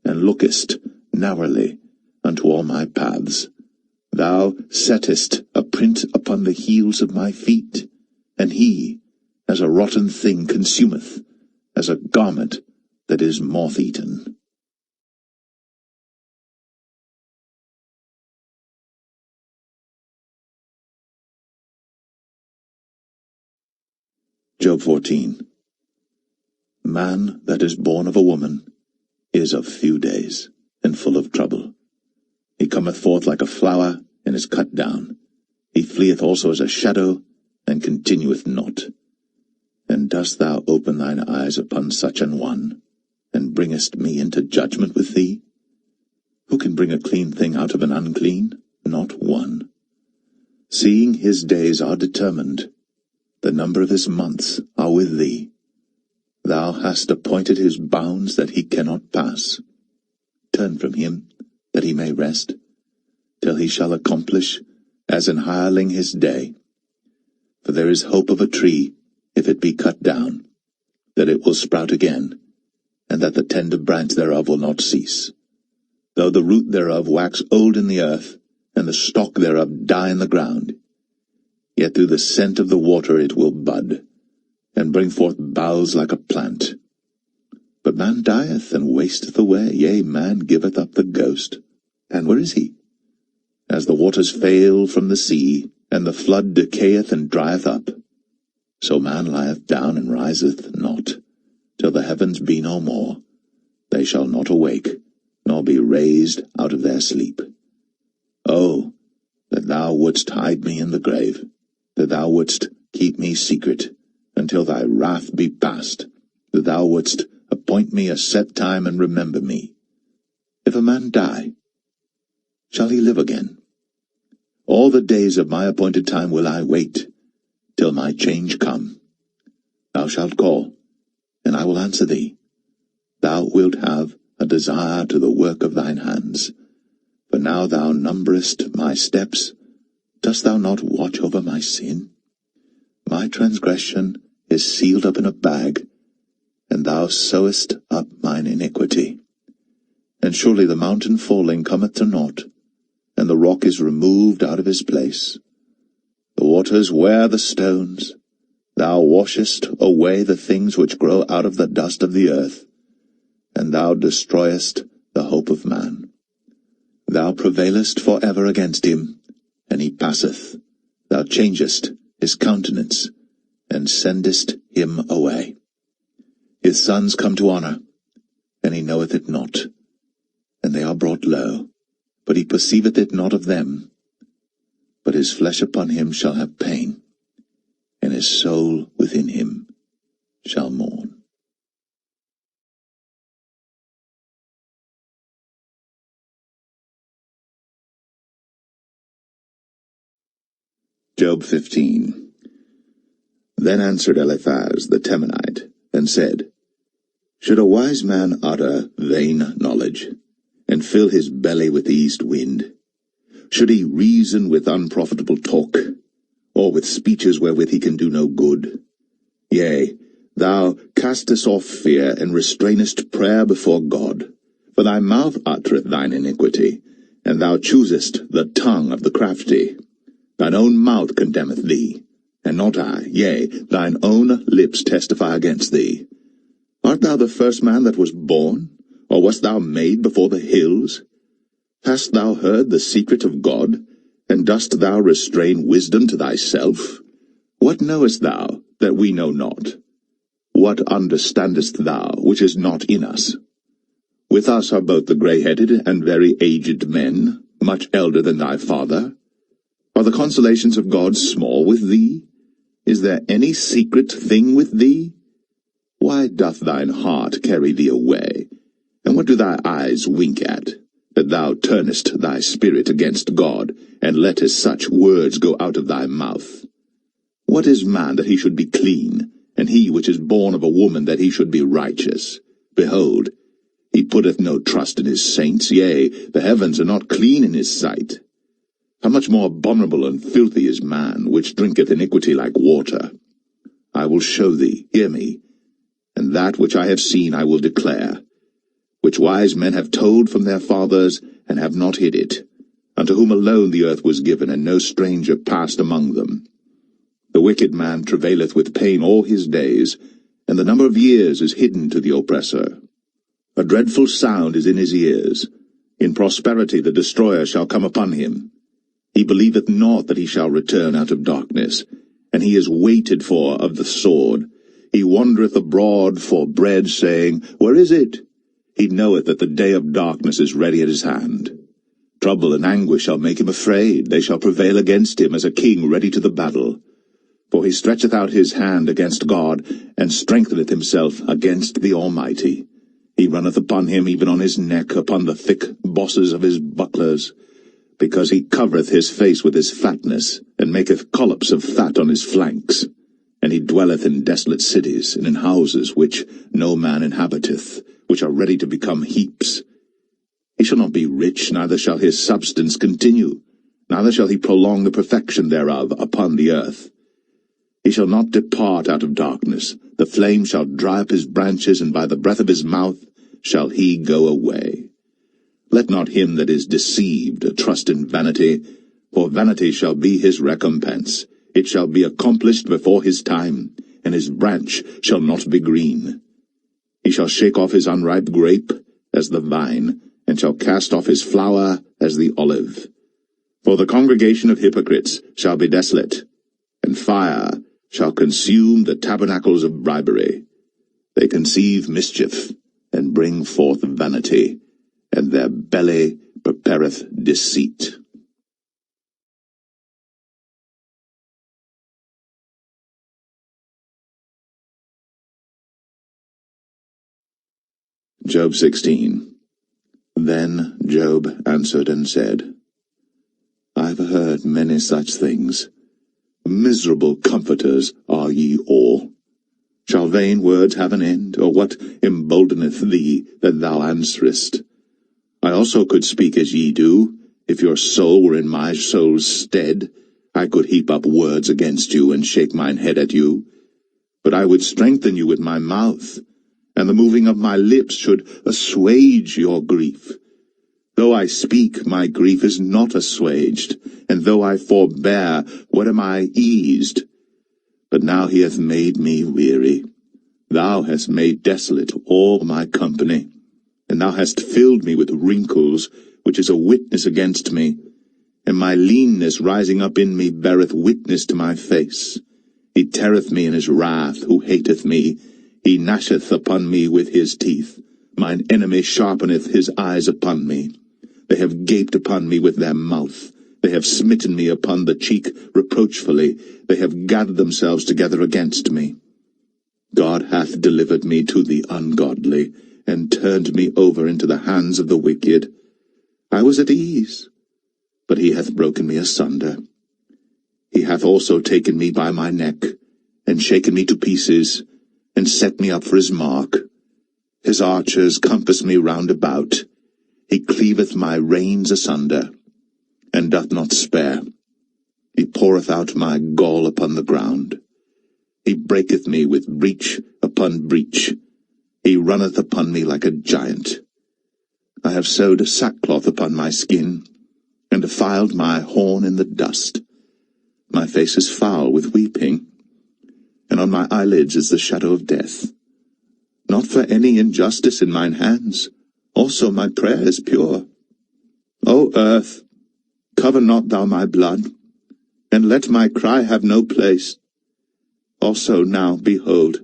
and lookest narrowly unto all my paths. Thou settest a print upon the heels of my feet, and he, as a rotten thing, consumeth, as a garment that is moth-eaten. Job 14. Man that is born of a woman is of few days, and full of trouble. He cometh forth like a flower, and is cut down. He fleeth also as a shadow, and continueth not. And dost thou open thine eyes upon such an one, and bringest me into judgment with thee? Who can bring a clean thing out of an unclean? Not one. Seeing his days are determined, the number of his months are with thee. Thou hast appointed his bounds that he cannot pass. Turn from him, that he may rest, till he shall accomplish as an hireling his day. For there is hope of a tree, if it be cut down, that it will sprout again, and that the tender branch thereof will not cease. Though the root thereof wax old in the earth, and the stalk thereof die in the ground, yet through the scent of the water it will bud, and bring forth boughs like a plant. But man dieth and wasteth away, yea, man giveth up the ghost. And where is he? As the waters fail from the sea, and the flood decayeth and drieth up, so man lieth down and riseth not, till the heavens be no more. They shall not awake, nor be raised out of their sleep. Oh, that thou wouldst hide me in the grave, that thou wouldst keep me secret, until thy wrath be past, that thou wouldst appoint me a set time and remember me. If a man die, shall he live again? All the days of my appointed time will I wait, till my change come. Thou shalt call, and I will answer thee. Thou wilt have a desire to the work of thine hands. For now thou numberest my steps. Dost thou not watch over my sin? My transgression is sealed up in a bag, and thou sewest up mine iniquity. And surely the mountain falling cometh to naught, and the rock is removed out of his place. The waters wear the stones. Thou washest away the things which grow out of the dust of the earth, and thou destroyest the hope of man. Thou prevailest for ever against him, and he passeth. Thou changest his countenance, and sendest him away. His sons come to honour, and he knoweth it not, and they are brought low, but he perceiveth it not of them. But his flesh upon him shall have pain, and his soul within him shall mourn. Job 15. Then answered Eliphaz the Temanite, and said, Should a wise man utter vain knowledge, and fill his belly with the east wind? Should he reason with unprofitable talk, or with speeches wherewith he can do no good? Yea, thou castest off fear, and restrainest prayer before God. For thy mouth uttereth thine iniquity, and thou choosest the tongue of the crafty. Thine own mouth condemneth thee, and not I. Yea, thine own lips testify against thee. Art thou the first man that was born, or wast thou made before the hills? Hast thou heard the secret of God, and dost thou restrain wisdom to thyself? What knowest thou that we know not? What understandest thou which is not in us? With us are both the grey-headed and very aged men, much elder than thy father. Are the consolations of God small with thee? Is there any secret thing with thee? Why doth thine heart carry thee away? And what do thy eyes wink at, that thou turnest thy spirit against God, and lettest such words go out of thy mouth? What is man that he should be clean, and he which is born of a woman that he should be righteous? Behold, he putteth no trust in his saints, yea, the heavens are not clean in his sight. How much more abominable and filthy is man, which drinketh iniquity like water? I will show thee, hear me, and that which I have seen I will declare, which wise men have told from their fathers, and have not hid it, unto whom alone the earth was given, and no stranger passed among them. The wicked man travaileth with pain all his days, and the number of years is hidden to the oppressor. A dreadful sound is in his ears. In prosperity the destroyer shall come upon him. He believeth not that he shall return out of darkness, and he is waited for of the sword. He wandereth abroad for bread, saying, Where is it? He knoweth that the day of darkness is ready at his hand. Trouble and anguish shall make him afraid. They shall prevail against him as a king ready to the battle. For he stretcheth out his hand against God, and strengtheneth himself against the Almighty. He runneth upon him, even on his neck, upon the thick bosses of his bucklers, because he covereth his face with his fatness, and maketh collops of fat on his flanks. And he dwelleth in desolate cities, and in houses which no man inhabiteth, which are ready to become heaps. He shall not be rich, neither shall his substance continue, neither shall he prolong the perfection thereof upon the earth. He shall not depart out of darkness. The flame shall dry up his branches, and by the breath of his mouth shall he go away. Let not him that is deceived trust in vanity, for vanity shall be his recompense. It shall be accomplished before his time, and his branch shall not be green. He shall shake off his unripe grape as the vine, and shall cast off his flower as the olive. For the congregation of hypocrites shall be desolate, and fire shall consume the tabernacles of bribery. They conceive mischief, and bring forth vanity, and their belly prepareth deceit. Job 16. Then Job answered and said, I have heard many such things. Miserable comforters are ye all. Shall vain words have an end, or what emboldeneth thee that thou answerest? I also could speak as ye do. If your soul were in my soul's stead, I could heap up words against you, and shake mine head at you. But I would strengthen you with my mouth, and the moving of my lips should assuage your grief. Though I speak, my grief is not assuaged, and though I forbear, what am I eased? But now he hath made me weary. Thou hast made desolate all my company, and thou hast filled me with wrinkles, which is a witness against me. And my leanness rising up in me beareth witness to my face. He teareth me in his wrath, who hateth me. He gnasheth upon me with his teeth. Mine enemy sharpeneth his eyes upon me. They have gaped upon me with their mouth. They have smitten me upon the cheek reproachfully. They have gathered themselves together against me. God hath delivered me to the ungodly, and turned me over into the hands of the wicked. I was at ease, but he hath broken me asunder. He hath also taken me by my neck, and shaken me to pieces, and set me up for his mark. His archers compass me round about. He cleaveth my reins asunder, and doth not spare. He poureth out my gall upon the ground. He breaketh me with breach upon breach. He runneth upon me like a giant. I have sewed sackcloth upon my skin, and defiled my horn in the dust. My face is foul with weeping, and on my eyelids is the shadow of death. Not for any injustice in mine hands, also my prayer is pure. O earth, cover not thou my blood, and let my cry have no place. Also now, behold,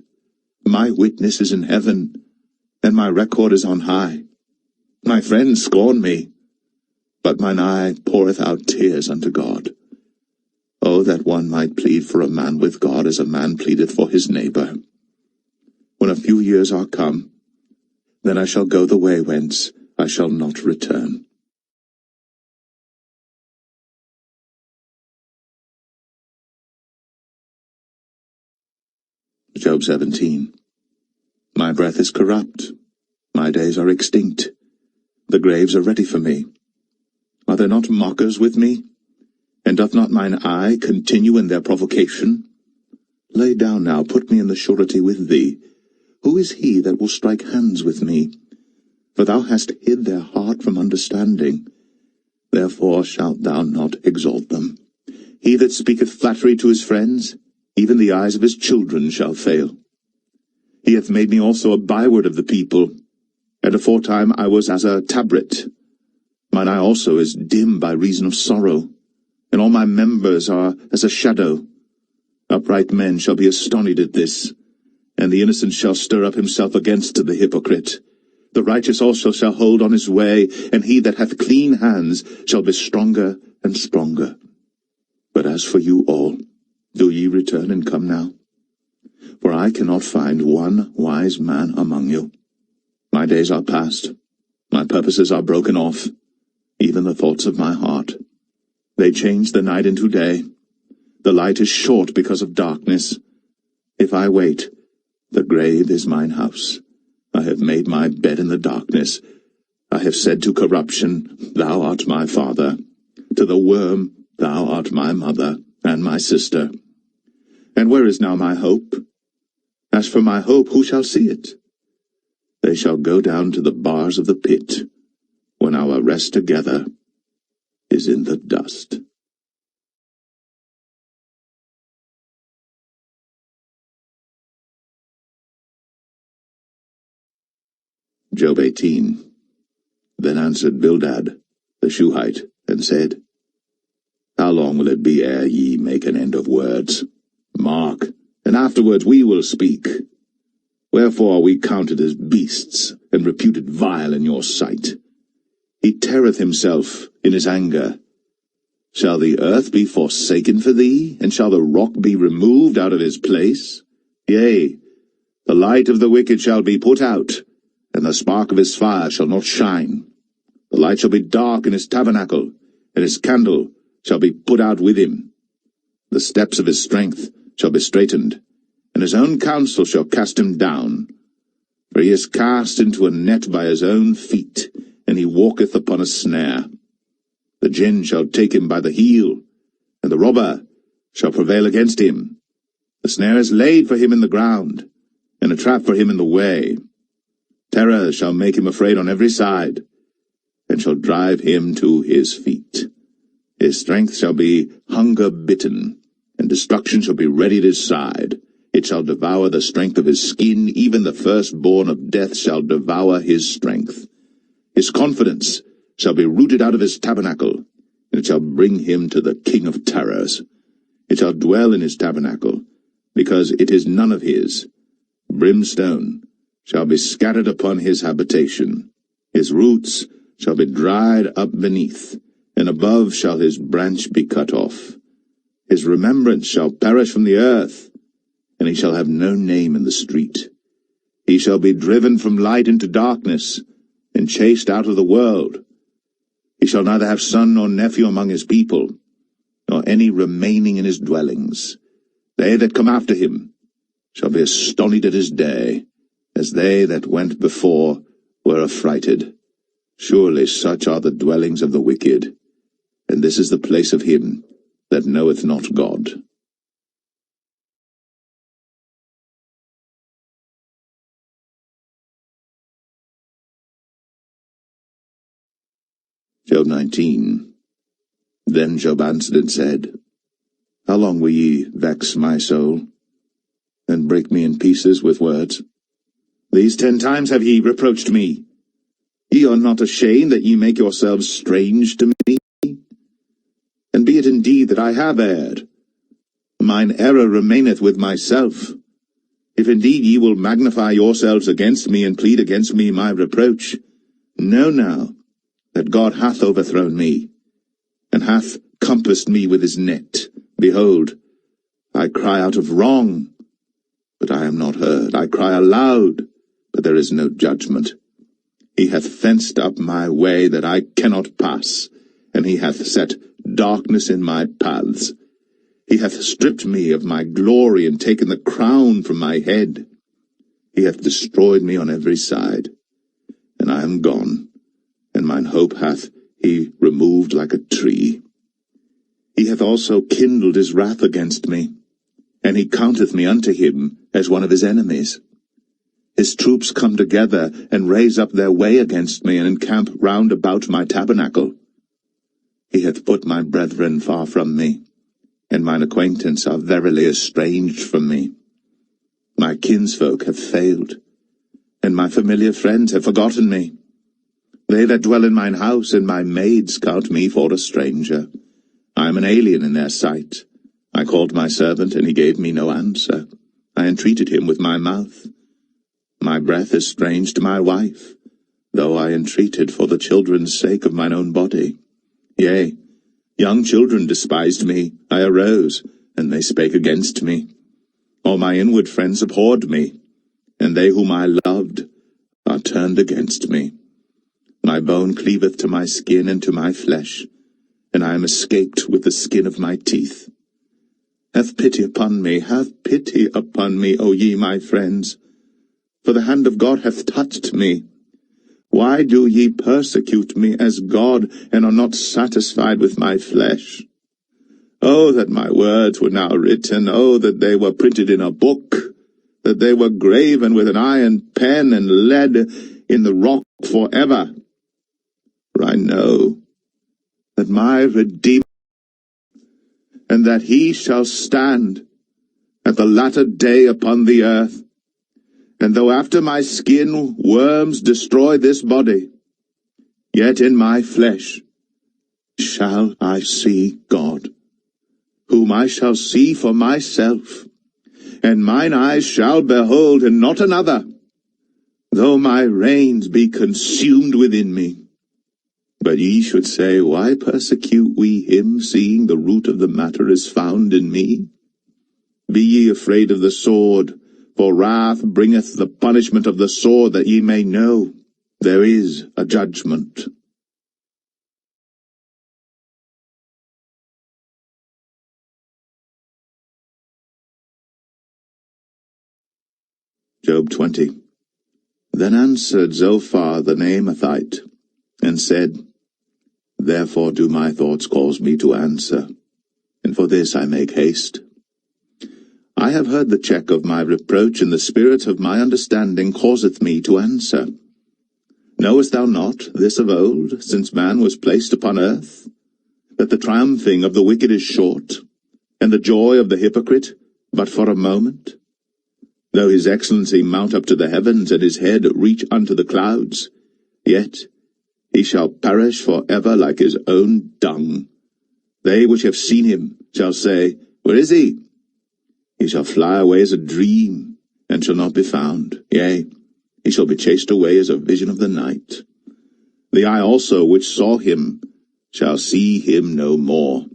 my witness is in heaven, and my record is on high. My friends scorn me, but mine eye poureth out tears unto God. Oh, that one might plead for a man with God as a man pleadeth for his neighbor. When a few years are come, then I shall go the way whence I shall not return. Job 17. My breath is corrupt, my days are extinct, the graves are ready for me. Are there not mockers with me? And doth not mine eye continue in their provocation? Lay down now, put me in the surety with thee. Who is he that will strike hands with me? For thou hast hid their heart from understanding. Therefore shalt thou not exalt them. He that speaketh flattery to his friends, even the eyes of his children shall fail. He hath made me also a byword of the people, and aforetime I was as a tabret. Mine eye also is dim by reason of sorrow, and all my members are as a shadow. Upright men shall be astonished at this, and the innocent shall stir up himself against the hypocrite. The righteous also shall hold on his way, and he that hath clean hands shall be stronger and stronger. But as for you all, do ye return and come now? For I cannot find one wise man among you. My days are past, my purposes are broken off, even the thoughts of my heart. They change the night into day. The light is short because of darkness. If I wait, the grave is mine house. I have made my bed in the darkness. I have said to corruption, Thou art my father. To the worm, Thou art my mother and my sister. And where is now my hope? As for my hope, who shall see it? They shall go down to the bars of the pit, when our rest together is in the dust. Job 18. Then answered Bildad the Shuhite, and said, How long will it be ere ye make an end of words? Mark, and afterwards we will speak. Wherefore are we counted as beasts, and reputed vile in your sight? He teareth himself in his anger. Shall the earth be forsaken for thee, and shall the rock be removed out of his place? Yea, the light of the wicked shall be put out, and the spark of his fire shall not shine. The light shall be dark in his tabernacle, and his candle shall be put out with him. The steps of his strength shall be straitened, and his own counsel shall cast him down. For he is cast into a net by his own feet, and he walketh upon a snare. The gin shall take him by the heel, and the robber shall prevail against him. The snare is laid for him in the ground, and a trap for him in the way. Terror shall make him afraid on every side, and shall drive him to his feet. His strength shall be hunger-bitten, and destruction shall be ready at his side. It shall devour the strength of his skin, even the firstborn of death shall devour his strength. His confidence shall be rooted out of his tabernacle, and it shall bring him to the king of terrors. It shall dwell in his tabernacle, because it is none of his. Brimstone shall be scattered upon his habitation. His roots shall be dried up beneath, and above shall his branch be cut off. His remembrance shall perish from the earth, and he shall have no name in the street. He shall be driven from light into darkness, and chased out of the world. He shall neither have son nor nephew among his people, nor any remaining in his dwellings. They that come after him shall be astonished at his day, as they that went before were affrighted. Surely such are the dwellings of the wicked, and this is the place of him that knoweth not God. Job 19. Then Job answered and said, How long will ye vex my soul, and break me in pieces with words? These 10 times have ye reproached me. Ye are not ashamed that ye make yourselves strange to me? And be it indeed that I have erred, mine error remaineth with myself. If indeed ye will magnify yourselves against me, and plead against me my reproach, know now that God hath overthrown me, and hath compassed me with his net. Behold, I cry out of wrong, but I am not heard. I cry aloud, but there is no judgment. He hath fenced up my way that I cannot pass, and he hath set darkness in my paths. He hath stripped me of my glory, and taken the crown from my head. He hath destroyed me on every side, and I am gone, and mine hope hath he removed like a tree. He hath also kindled his wrath against me, and he counteth me unto him as one of his enemies. His troops come together, and raise up their way against me, and encamp round about my tabernacle. He hath put my brethren far from me, and mine acquaintance are verily estranged from me. My kinsfolk have failed, and my familiar friends have forgotten me. They that dwell in mine house and my maids count me for a stranger. I am an alien in their sight. I called my servant, and he gave me no answer. I entreated him with my mouth. My breath is strange to my wife, though I entreated for the children's sake of mine own body. Yea, young children despised me. I arose, and they spake against me. All my inward friends abhorred me, and they whom I loved are turned against me. My bone cleaveth to my skin and to my flesh, and I am escaped with the skin of my teeth. Have pity upon me, O ye my friends, for the hand of God hath touched me. Why do ye persecute me as God, and are not satisfied with my flesh? Oh, that my words were now written, oh, that they were printed in a book, that they were graven with an iron pen, and lead in the rock forever. For I know that my Redeemer, and that he shall stand at the latter day upon the earth. And though after my skin worms destroy this body, yet in my flesh shall I see God, whom I shall see for myself, and mine eyes shall behold, and not another, though my reins be consumed within me. But ye should say, Why persecute we him, seeing the root of the matter is found in me? Be ye afraid of the sword, For wrath bringeth the punishment of the sword, that ye may know there is a judgment. Job 20. Then answered Zophar the Naamathite, and said, Therefore do my thoughts cause me to answer, and for this I make haste. I have heard the check of my reproach, and the spirit of my understanding causeth me to answer. Knowest thou not this of old, since man was placed upon earth, that the triumphing of the wicked is short, and the joy of the hypocrite but for a moment? Though his excellency mount up to the heavens, and his head reach unto the clouds, yet he shall perish for ever like his own dung. They which have seen him shall say, Where is he? He shall fly away as a dream, and shall not be found. Yea, he shall be chased away as a vision of the night. The eye also which saw him shall see him no more,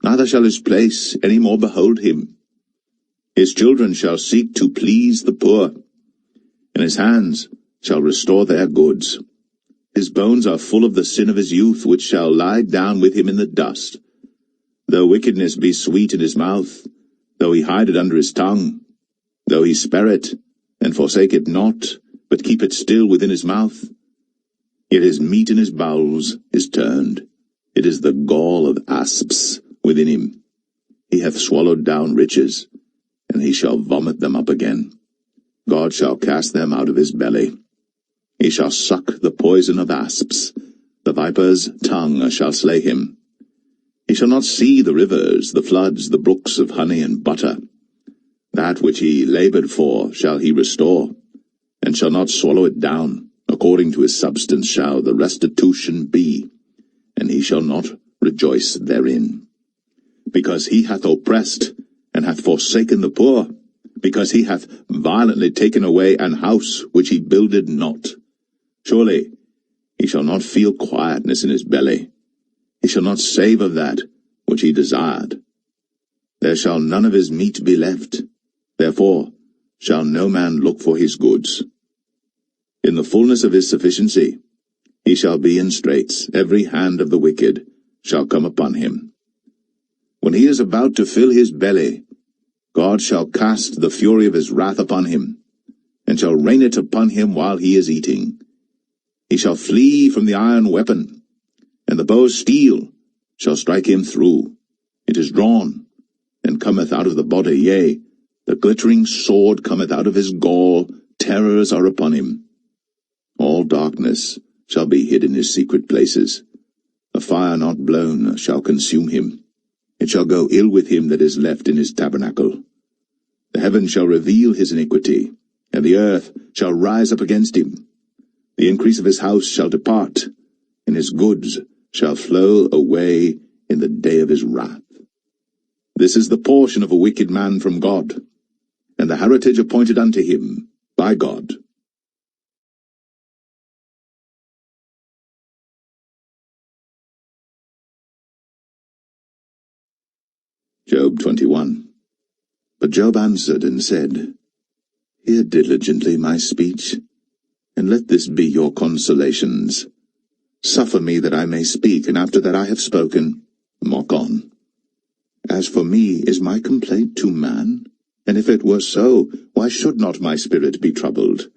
neither shall his place any more behold him. His children shall seek to please the poor, and his hands shall restore their goods. His bones are full of the sin of his youth, which shall lie down with him in the dust. Though wickedness be sweet in his mouth, though he hide it under his tongue, though he spare it, and forsake it not, but keep it still within his mouth, yet his meat in his bowels is turned. It is the gall of asps within him. He hath swallowed down riches, and he shall vomit them up again. God shall cast them out of his belly. He shall suck the poison of asps. The viper's tongue shall slay him. He shall not see the rivers, the floods, the brooks of honey and butter. That which he laboured for shall he restore, and shall not swallow it down. According to his substance shall the restitution be, and he shall not rejoice therein. Because he hath oppressed, and hath forsaken the poor, because he hath violently taken away an house which he builded not. Surely he shall not feel quietness in his belly. He shall not save of that which he desired. There shall none of his meat be left. Therefore shall no man look for his goods. In the fullness of his sufficiency he shall be in straits. Every hand of the wicked shall come upon him. When he is about to fill his belly, God shall cast the fury of his wrath upon him, and shall rain it upon him while he is eating. He shall flee from the iron weapon, and the bow of steel shall strike him through. It is drawn, and cometh out of the body, yea, the glittering sword cometh out of his gall. Terrors are upon him. All darkness shall be hid in his secret places. A fire not blown shall consume him. It shall go ill with him that is left in his tabernacle. The heaven shall reveal his iniquity, and the earth shall rise up against him. The increase of his house shall depart, and his goods shall flow away in the day of his wrath. This is the portion of a wicked man from God, and the heritage appointed unto him by God. Job 21. But Job answered and said, Hear diligently my speech, and let this be your consolations. Suffer me that I may speak, and after that I have spoken, mock on. As for me, is my complaint to man? And if it were so, why should not my spirit be troubled?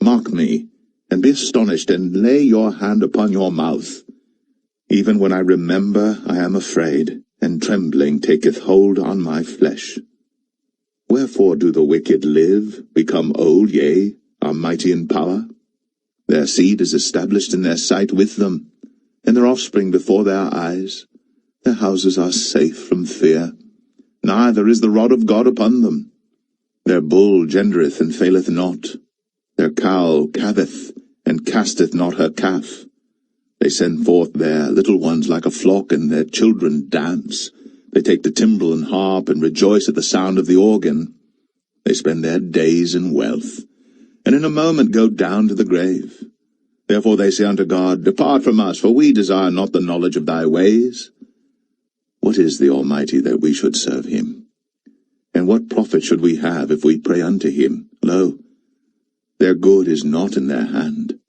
Mock me, and be astonished, and lay your hand upon your mouth. Even when I remember, I am afraid, and trembling taketh hold on my flesh. Wherefore do the wicked live, become old, yea, are mighty in power? Their seed is established in their sight with them, and their offspring before their eyes. Their houses are safe from fear, neither is the rod of God upon them. Their bull gendereth and faileth not. Their cow calveth, and casteth not her calf. They send forth their little ones like a flock, and their children dance. They take the timbrel and harp, and rejoice at the sound of the organ. They spend their days in wealth, and in a moment go down to the grave. Therefore they say unto God, Depart from us, for we desire not the knowledge of thy ways. What is the Almighty that we should serve him? And what profit should we have if we pray unto him? Lo, their good is not in their hand.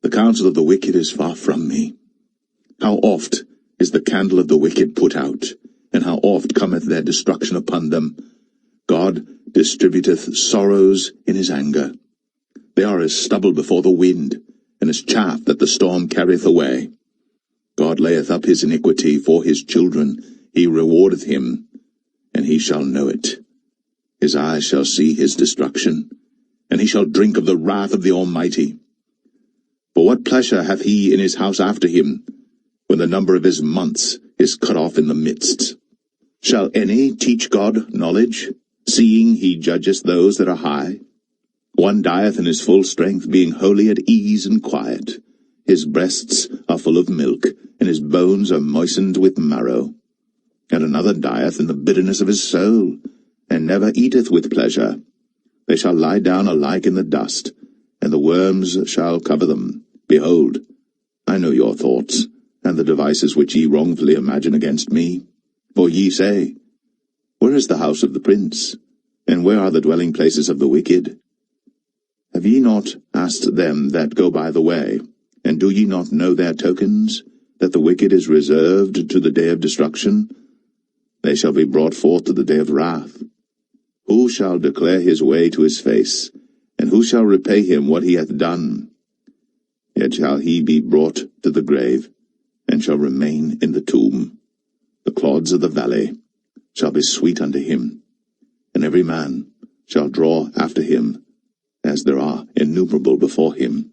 The counsel of the wicked is far from me. How oft is the candle of the wicked put out, and how oft cometh their destruction upon them. God distributeth sorrows in his anger. They are as stubble before the wind, and as chaff that the storm carrieth away. God layeth up his iniquity for his children, he rewardeth him, and he shall know it. His eyes shall see his destruction, and he shall drink of the wrath of the Almighty. For what pleasure hath he in his house after him, when the number of his months is cut off in the midst? Shall any teach God knowledge, seeing he judgeth those that are high? One dieth in his full strength, being wholly at ease and quiet. His breasts are full of milk, and his bones are moistened with marrow. And another dieth in the bitterness of his soul, and never eateth with pleasure. They shall lie down alike in the dust, and the worms shall cover them. Behold, I know your thoughts, and the devices which ye wrongfully imagine against me. For ye say, Where is the house of the prince? And where are the dwelling places of the wicked? Have ye not asked them that go by the way, and do ye not know their tokens, that the wicked is reserved to the day of destruction? They shall be brought forth to the day of wrath. Who shall declare his way to his face, and who shall repay him what he hath done? Yet shall he be brought to the grave, and shall remain in the tomb. The clods of the valley shall be sweet unto him, and every man shall draw after him, as there are innumerable before him.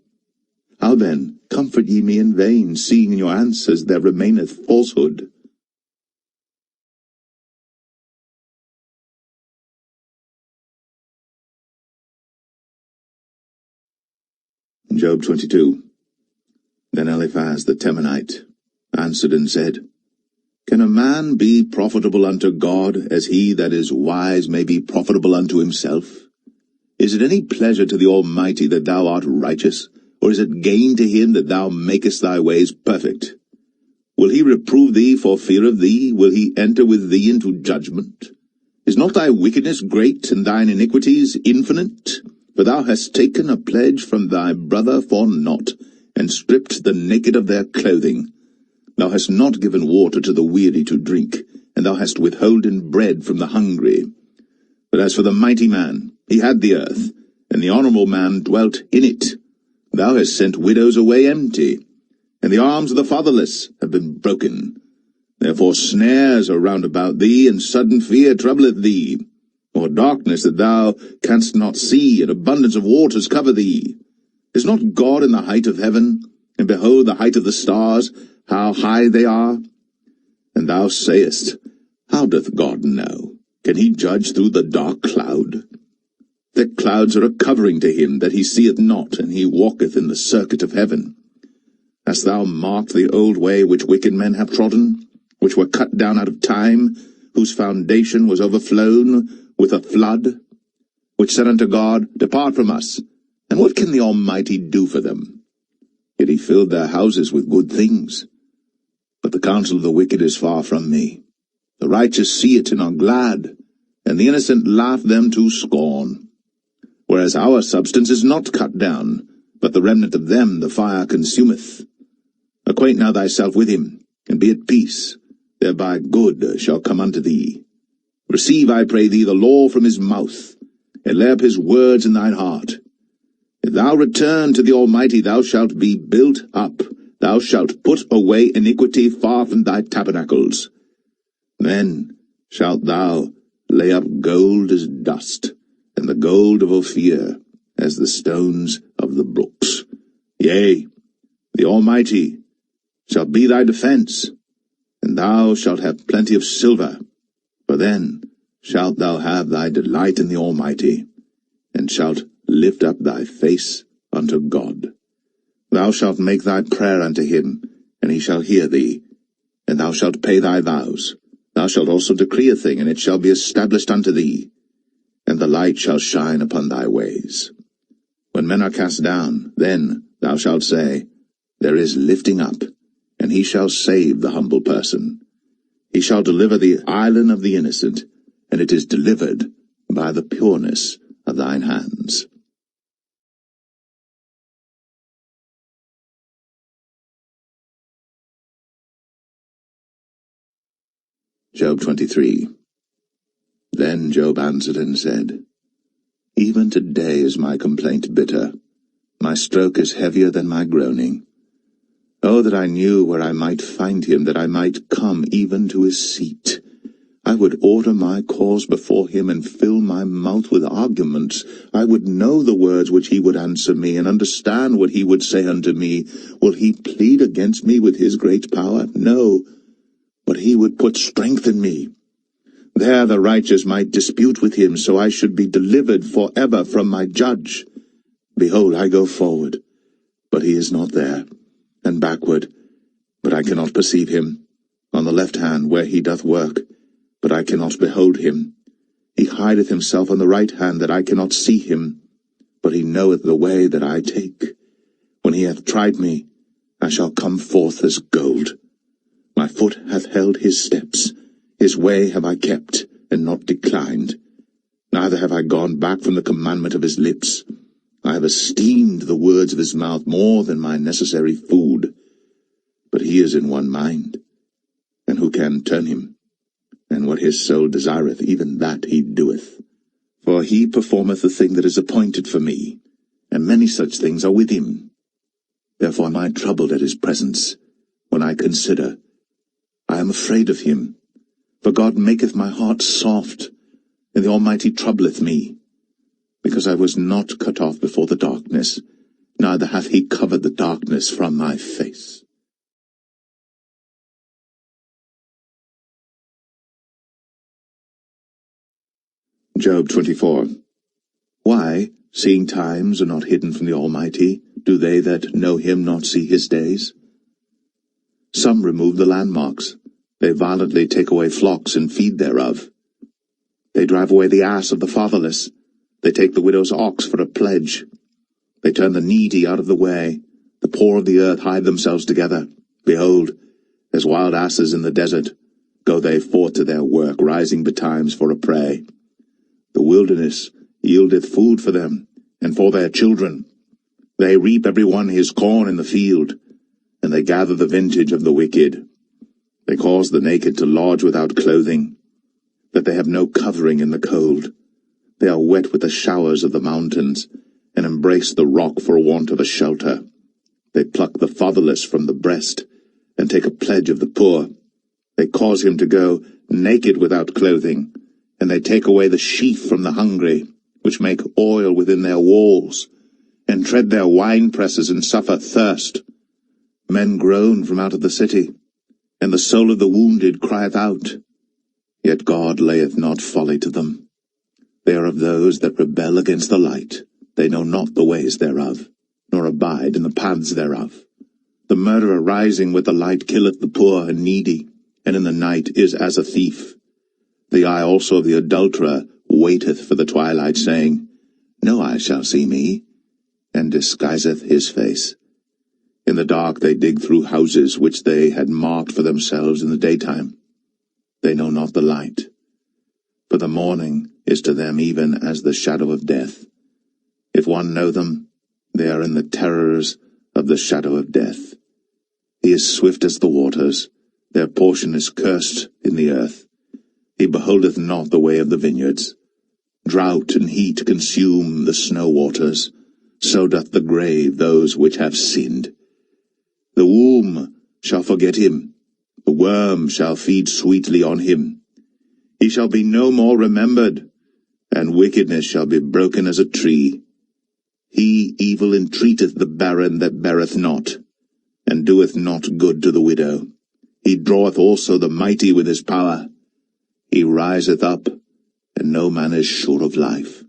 How then comfort ye me in vain, seeing in your answers there remaineth falsehood? Job 22. Then Eliphaz the Temanite answered and said, Can a man be profitable unto God, as he that is wise may be profitable unto himself? Is it any pleasure to the Almighty that thou art righteous, or is it gain to him that thou makest thy ways perfect? Will he reprove thee for fear of thee? Will he enter with thee into judgment? Is not thy wickedness great, and thine iniquities infinite? For thou hast taken a pledge from thy brother for naught, and stripped the naked of their clothing. Thou hast not given water to the weary to drink, and thou hast withholden bread from the hungry. But as for the mighty man, he had the earth, and the honourable man dwelt in it. Thou hast sent widows away empty, and the arms of the fatherless have been broken. Therefore snares are round about thee, and sudden fear troubleth thee. Or darkness that thou canst not see, and abundance of waters cover thee. Is not God in the height of heaven? And behold the height of the stars, how high they are? And thou sayest, How doth God know? Can he judge through the dark cloud? Thick clouds are a covering to him that he seeth not, and he walketh in the circuit of heaven. Hast thou marked the old way which wicked men have trodden, which were cut down out of time, whose foundation was overflown with a flood, which said unto God, Depart from us, and what can the Almighty do for them? Yet he filled their houses with good things. But the counsel of the wicked is far from me. The righteous see it and are glad, and the innocent laugh them to scorn. Whereas our substance is not cut down, but the remnant of them the fire consumeth. Acquaint now thyself with him, and be at peace, thereby good shall come unto thee. Receive, I pray thee, the law from his mouth, and lay up his words in thine heart. If thou return to the Almighty, thou shalt be built up. Thou shalt put away iniquity far from thy tabernacles. Then shalt thou lay up gold as dust, and the gold of Ophir as the stones of the brooks. Yea, the Almighty shall be thy defence, and thou shalt have plenty of silver. For then shalt thou have thy delight in the Almighty, and shalt lift up thy face unto God. Thou shalt make thy prayer unto him, and he shall hear thee, and thou shalt pay thy vows. Thou shalt also decree a thing, and it shall be established unto thee, and the light shall shine upon thy ways. When men are cast down, then thou shalt say, There is lifting up, and he shall save the humble person. He shall deliver the island of the innocent, and it is delivered by the pureness of thine hands. Job 23. Then Job answered and said, Even today is my complaint bitter. My stroke is heavier than my groaning. Oh, that I knew where I might find him, that I might come even to his seat. I would order my cause before him, and fill my mouth with arguments. I would know the words which he would answer me, and understand what he would say unto me. Will he plead against me with his great power? No, but he would put strength in me. There the righteous might dispute with him, so I should be delivered forever from my judge. Behold, I go forward, but he is not there, and backward, but I cannot perceive him. On the left hand where he doth work, but I cannot behold him. He hideth himself on the right hand, that I cannot see him, but he knoweth the way that I take. When he hath tried me, I shall come forth as gold. My foot hath held his steps. His way have I kept, and not declined. Neither have I gone back from the commandment of his lips. I have esteemed the words of his mouth more than my necessary food. But he is in one mind, and who can turn him? And what his soul desireth, even that he doeth. For he performeth the thing that is appointed for me, and many such things are with him. Therefore am I troubled at his presence. When I consider, I am afraid of him. For God maketh my heart soft, and the Almighty troubleth me. Because I was not cut off before the darkness, neither hath he covered the darkness from my face. Job 24. Why, seeing times are not hidden from the Almighty, do they that know him not see his days? Some remove the landmarks. They violently take away flocks and feed thereof. They drive away the ass of the fatherless. They take the widow's ox for a pledge. They turn the needy out of the way. The poor of the earth hide themselves together. Behold, as wild asses in the desert, go they forth to their work, rising betimes for a prey. The wilderness yieldeth food for them, and for their children. They reap every one his corn in the field, and they gather the vintage of the wicked. They cause the naked to lodge without clothing, that they have no covering in the cold. They are wet with the showers of the mountains, and embrace the rock for want of a shelter. They pluck the fatherless from the breast, and take a pledge of the poor. They cause him to go naked without clothing, and they take away the sheaf from the hungry, which make oil within their walls, and tread their winepresses, and suffer thirst. Men groan from out of the city, and the soul of the wounded crieth out. Yet God layeth not folly to them. They are of those that rebel against the light. They know not the ways thereof, nor abide in the paths thereof. The murderer rising with the light killeth the poor and needy, and in the night is as a thief. The eye also of the adulterer waiteth for the twilight, saying, No eye shall see me, and disguiseth his face. In the dark they dig through houses which they had marked for themselves in the daytime. They know not the light. For the morning is to them even as the shadow of death. If one know them, they are in the terrors of the shadow of death. He is swift as the waters. Their portion is cursed in the earth. He beholdeth not the way of the vineyards. Drought and heat consume the snow waters. So doth the grave those which have sinned. The womb shall forget him. The worm shall feed sweetly on him. He shall be no more remembered, and wickedness shall be broken as a tree. He evil entreateth the barren that beareth not, and doeth not good to the widow. He draweth also the mighty with his power. He riseth up, and no man is sure of life.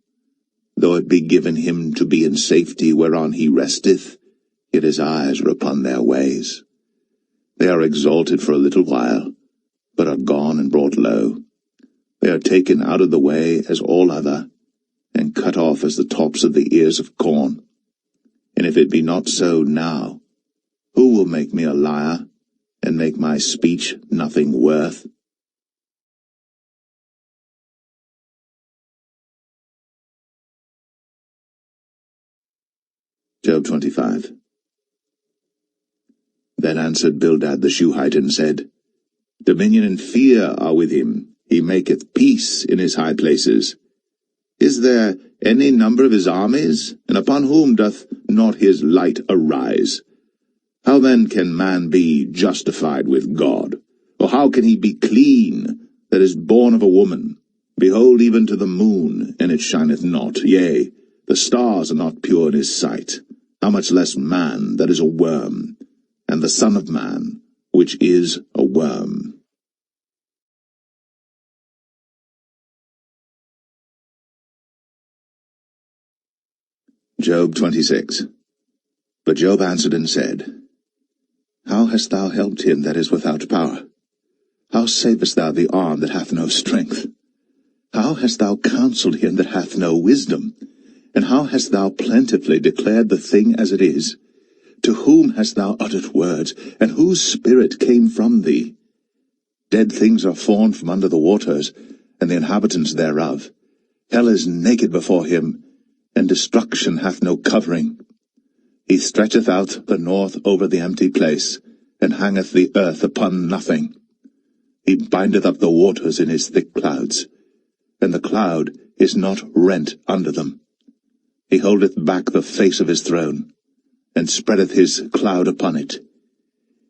Though it be given him to be in safety whereon he resteth, yet his eyes are upon their ways. They are exalted for a little while, but are gone and brought low. They are taken out of the way as all other, and cut off as the tops of the ears of corn. And if it be not so now, who will make me a liar, and make my speech nothing worth? Job 25. Then answered Bildad the Shuhite and said, Dominion and fear are with him. He maketh peace in his high places. Is there any number of his armies? And upon whom doth not his light arise? How then can man be justified with God? Or how can he be clean that is born of a woman? Behold, even to the moon, and it shineth not. Yea, the stars are not pure in his sight. How much less man that is a worm, and the Son of Man, which is a worm. Job 26. But Job answered and said, How hast thou helped him that is without power? How savest thou the arm that hath no strength? How hast thou counselled him that hath no wisdom? And how hast thou plentifully declared the thing as it is? To whom hast thou uttered words, and whose spirit came from thee? Dead things are formed from under the waters, and the inhabitants thereof. Hell is naked before him, and destruction hath no covering. He stretcheth out the north over the empty place, and hangeth the earth upon nothing. He bindeth up the waters in his thick clouds, and the cloud is not rent under them. He holdeth back the face of his throne, and spreadeth his cloud upon it.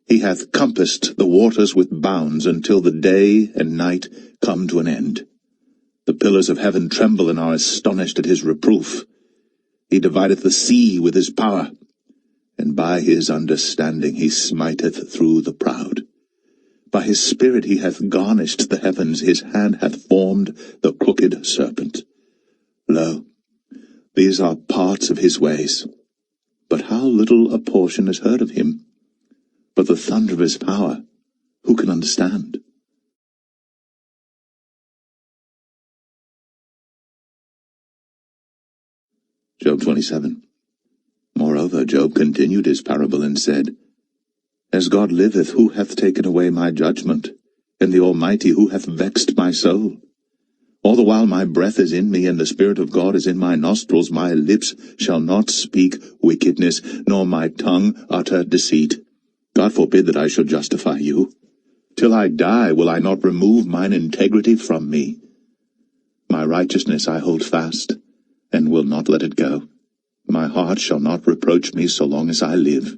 He hath compassed the waters with bounds, until the day and night come to an end. The pillars of heaven tremble and are astonished at his reproof. He divideth the sea with his power, and by his understanding he smiteth through the proud. By his spirit he hath garnished the heavens, his hand hath formed the crooked serpent. Lo, these are parts of his ways, but how little a portion is heard of him. But the thunder of his power, who can understand? Job 27. Moreover, Job continued his parable and said, As God liveth, who hath taken away my judgment, and the Almighty, who hath vexed my soul? All the while my breath is in me, and the Spirit of God is in my nostrils, my lips shall not speak wickedness, nor my tongue utter deceit. God forbid that I should justify you. Till I die will I not remove mine integrity from me. My righteousness I hold fast, and will not let it go. My heart shall not reproach me so long as I live.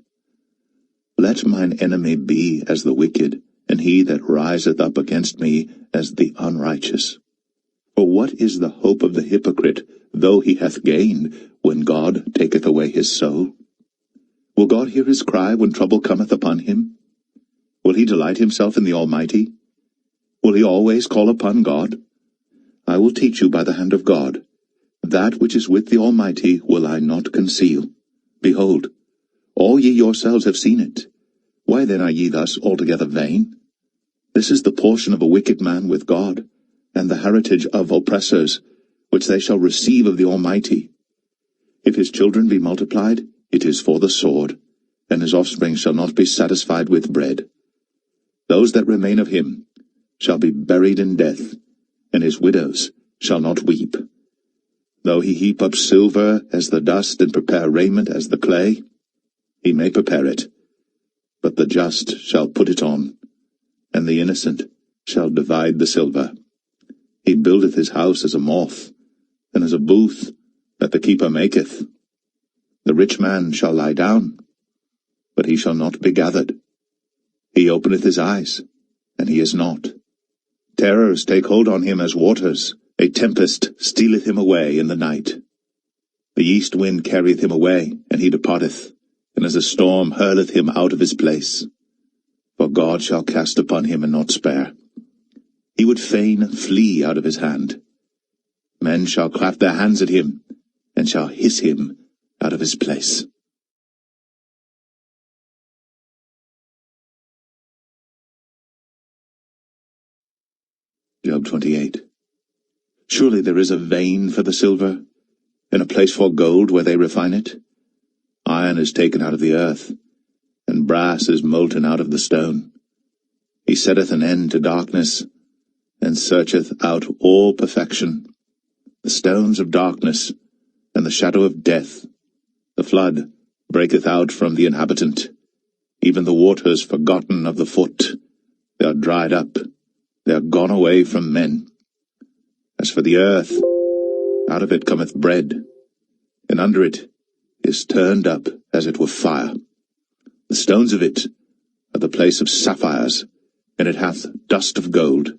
Let mine enemy be as the wicked, and he that riseth up against me as the unrighteous. For what is the hope of the hypocrite, though he hath gained, when God taketh away his soul? Will God hear his cry when trouble cometh upon him? Will he delight himself in the Almighty? Will he always call upon God? I will teach you by the hand of God. That which is with the Almighty will I not conceal. Behold, all ye yourselves have seen it. Why then are ye thus altogether vain? This is the portion of a wicked man with God, and the heritage of oppressors, which they shall receive of the Almighty. If his children be multiplied, it is for the sword, and his offspring shall not be satisfied with bread. Those that remain of him shall be buried in death, and his widows shall not weep. Though he heap up silver as the dust, and prepare raiment as the clay, he may prepare it, but the just shall put it on, and the innocent shall divide the silver. He buildeth his house as a moth, and as a booth that the keeper maketh. The rich man shall lie down, but he shall not be gathered. He openeth his eyes, and he is not. Terrors take hold on him as waters. A tempest stealeth him away in the night. The east wind carrieth him away, and he departeth, and as a storm hurleth him out of his place. For God shall cast upon him and not spare. He would fain flee out of his hand. Men shall clap their hands at him, and shall hiss him out of his place. Job 28. Surely there is a vein for the silver, and a place for gold where they refine it. Iron is taken out of the earth, and brass is molten out of the stone. He setteth an end to darkness, and searcheth out all perfection. The stones of darkness, and the shadow of death, the flood, breaketh out from the inhabitant, even the waters forgotten of the foot. They are dried up, they are gone away from men. As for the earth, out of it cometh bread, and under it is turned up as it were fire. The stones of it are the place of sapphires, and it hath dust of gold.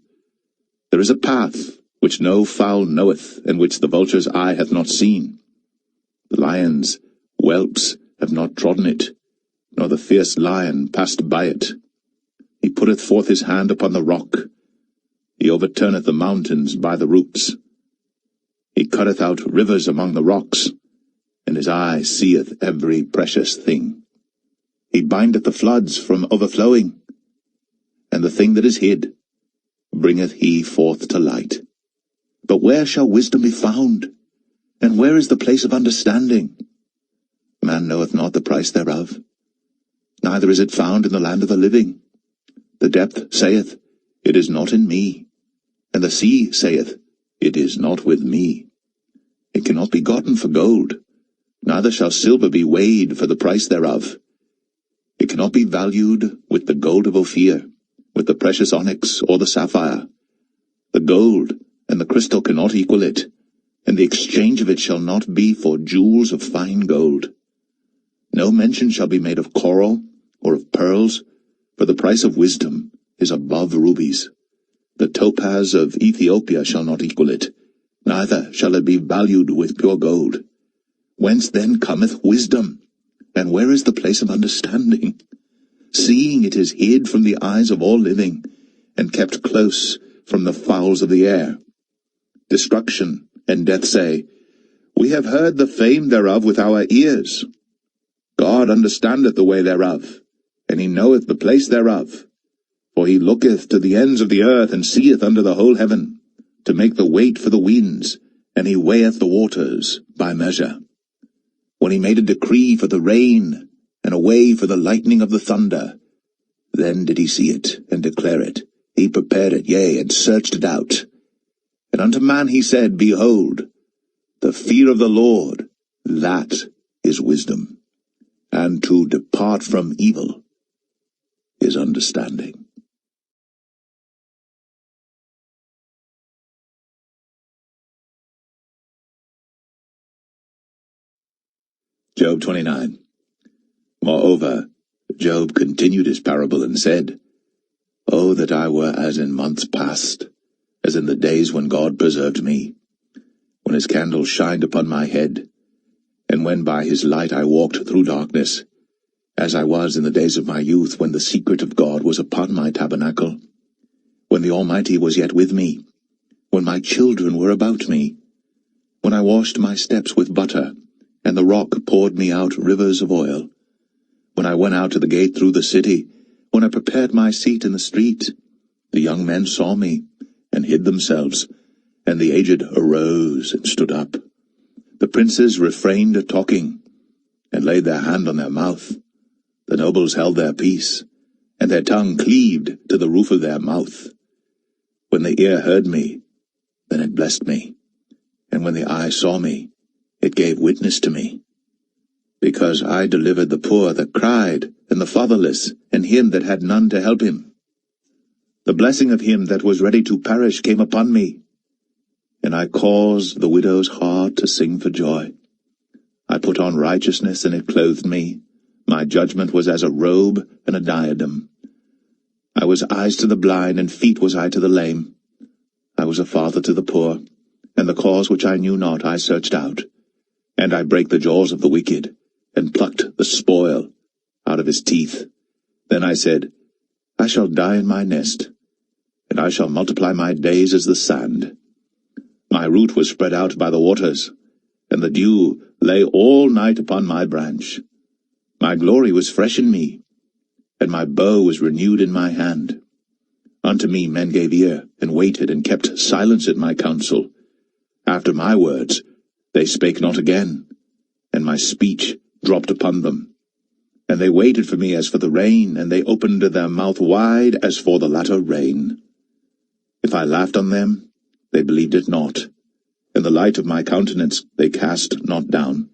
There is a path which no fowl knoweth, and which the vulture's eye hath not seen. The lions, whelps, have not trodden it, nor the fierce lion passed by it. He putteth forth his hand upon the rock. He overturneth the mountains by the roots. He cutteth out rivers among the rocks, and his eye seeth every precious thing. He bindeth the floods from overflowing, and the thing that is hid bringeth he forth to light. But where shall wisdom be found? And where is the place of understanding? Man knoweth not the price thereof, neither is it found in the land of the living. The depth saith, It is not in me, and the sea saith, It is not with me. It cannot be gotten for gold, neither shall silver be weighed for the price thereof. It cannot be valued with the gold of Ophir, with the precious onyx or the sapphire. The gold and the crystal cannot equal it, and the exchange of it shall not be for jewels of fine gold. No mention shall be made of coral or of pearls, for the price of wisdom is above rubies. The topaz of Ethiopia shall not equal it, neither shall it be valued with pure gold. Whence then cometh wisdom? And where is the place of understanding? Seeing it is hid from the eyes of all living, and kept close from the fowls of the air. Destruction and death say, We have heard the fame thereof with our ears. God understandeth the way thereof, and he knoweth the place thereof. For he looketh to the ends of the earth, and seeth under the whole heaven, to make the weight for the winds, and he weigheth the waters by measure. When he made a decree for the rain, and a way for the lightning of the thunder, then did he see it, and declare it. He prepared it, yea, and searched it out. And unto man he said, Behold, the fear of the Lord, that is wisdom, and to depart from evil is understanding. Job 29. Moreover, Job continued his parable and said, O that I were as in months past, as in the days when God preserved me, when his candle shined upon my head, and when by his light I walked through darkness, as I was in the days of my youth, when the secret of God was upon my tabernacle, when the Almighty was yet with me, when my children were about me, when I washed my steps with butter, and the rock poured me out rivers of oil, when I went out to the gate through the city, when I prepared my seat in the street, the young men saw me, and hid themselves, and the aged arose and stood up. The princes refrained talking, and laid their hand on their mouth. The nobles held their peace, and their tongue cleaved to the roof of their mouth. When the ear heard me, then it blessed me, and when the eye saw me, it gave witness to me. Because I delivered the poor that cried, and the fatherless, and him that had none to help him. The blessing of him that was ready to perish came upon me, and I caused the widow's heart to sing for joy. I put on righteousness, and it clothed me. My judgment was as a robe and a diadem. I was eyes to the blind, and feet was I to the lame. I was a father to the poor, and the cause which I knew not I searched out. And I brake the jaws of the wicked, and plucked the spoil out of his teeth. Then I said, I shall die in my nest, and I shall multiply my days as the sand. My root was spread out by the waters, and the dew lay all night upon my branch. My glory was fresh in me, and my bow was renewed in my hand. Unto me men gave ear, and waited, and kept silence at my counsel. After my words they spake not again, and my speech dropped upon them. And they waited for me as for the rain, and they opened their mouth wide as for the latter rain. If I laughed on them, they believed it not, and the light of my countenance they cast not down.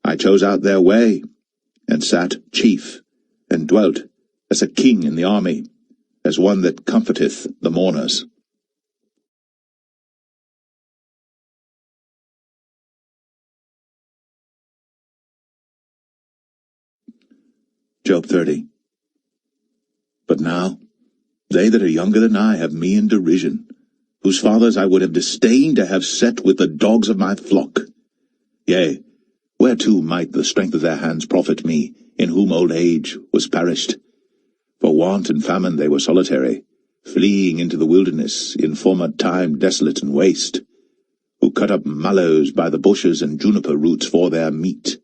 I chose out their way, and sat chief, and dwelt as a king in the army, as one that comforteth the mourners. Job 30. But now, they that are younger than I have me in derision, whose fathers I would have disdained to have set with the dogs of my flock. Yea, whereto might the strength of their hands profit me, in whom old age was perished? For want and famine they were solitary, fleeing into the wilderness, in former time desolate and waste, who cut up mallows by the bushes and juniper roots for their meat.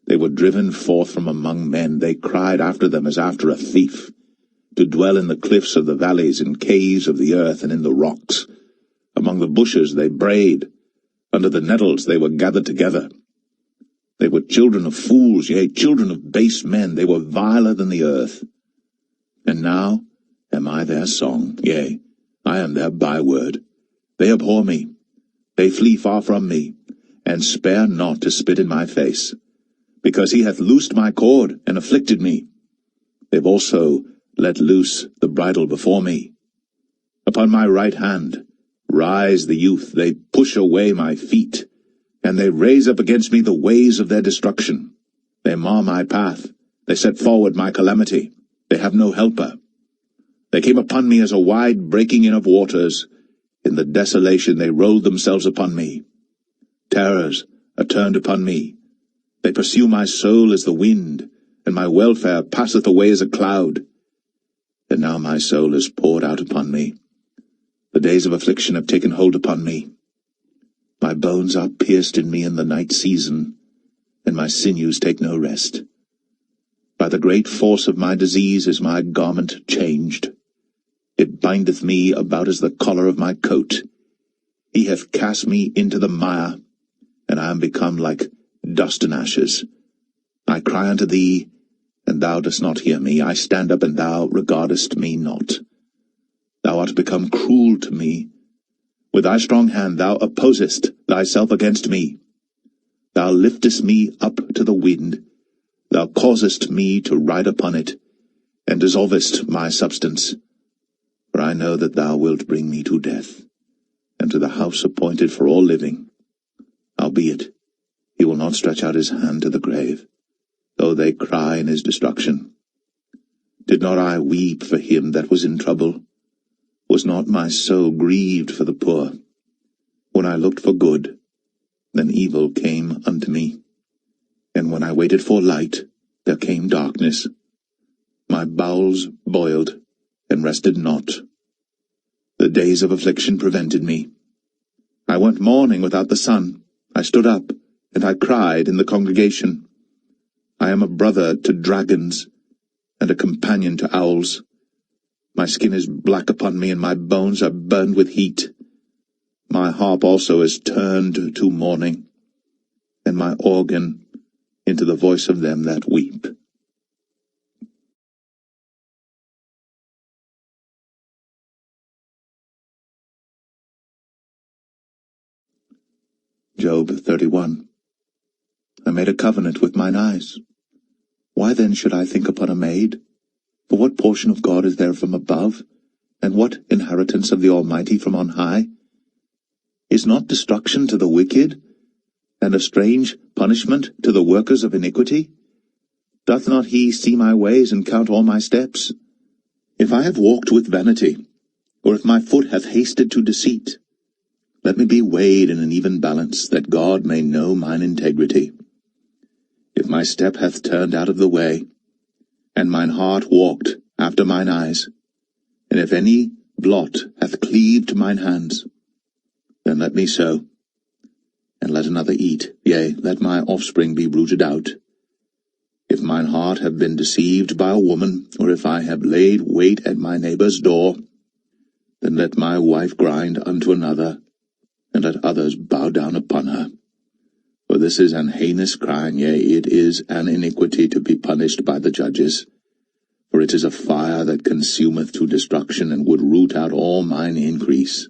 They were driven forth from among men, they cried after them as after a thief, to dwell in the cliffs of the valleys, in caves of the earth, and in the rocks. Among the bushes they brayed, under the nettles they were gathered together. They were children of fools, yea, children of base men, they were viler than the earth. And now am I their song, yea, I am their byword. They abhor me, they flee far from me, and spare not to spit in my face, because he hath loosed my cord, and afflicted me. They've also let loose the bridle before me. Upon my right hand rise the youth, they push away my feet, and they raise up against me the ways of their destruction. They mar my path, they set forward my calamity, they have no helper. They came upon me as a wide breaking in of waters, in the desolation they rolled themselves upon me. Terrors are turned upon me, they pursue my soul as the wind, and my welfare passeth away as a cloud. And now my soul is poured out upon me. The days of affliction have taken hold upon me. My bones are pierced in me in the night season, and my sinews take no rest. By the great force of my disease is my garment changed. It bindeth me about as the collar of my coat. He hath cast me into the mire, and I am become like dust and ashes. I cry unto thee, and thou dost not hear me. I stand up, and thou regardest me not. Thou art become cruel to me. With thy strong hand thou opposest thyself against me. Thou liftest me up to the wind. Thou causest me to ride upon it, and dissolvest my substance. For I know that thou wilt bring me to death, and to the house appointed for all living. Howbeit, he will not stretch out his hand to the grave, though they cry in his destruction. Did not I weep for him that was in trouble? Was not my soul grieved for the poor? When I looked for good, then evil came unto me. And when I waited for light, there came darkness. My bowels boiled, and rested not. The days of affliction prevented me. I went mourning without the sun. I stood up, and I cried in the congregation. I am a brother to dragons, and a companion to owls. My skin is black upon me, and my bones are burned with heat. My harp also is turned to mourning, and my organ into the voice of them that weep. Job 31. I made a covenant with mine eyes. Why then should I think upon a maid? For what portion of God is there from above, and what inheritance of the Almighty from on high? Is not destruction to the wicked, and a strange punishment to the workers of iniquity? Doth not he see my ways, and count all my steps? If I have walked with vanity, or if my foot hath hasted to deceit, let me be weighed in an even balance, that God may know mine integrity. If my step hath turned out of the way, and mine heart walked after mine eyes, and if any blot hath cleaved to mine hands, then let me sow, and let another eat, yea, let my offspring be rooted out. If mine heart have been deceived by a woman, or if I have laid wait at my neighbour's door, then let my wife grind unto another, and let others bow down upon her. For this is an heinous crime, yea, it is an iniquity to be punished by the judges. For it is a fire that consumeth to destruction, and would root out all mine increase.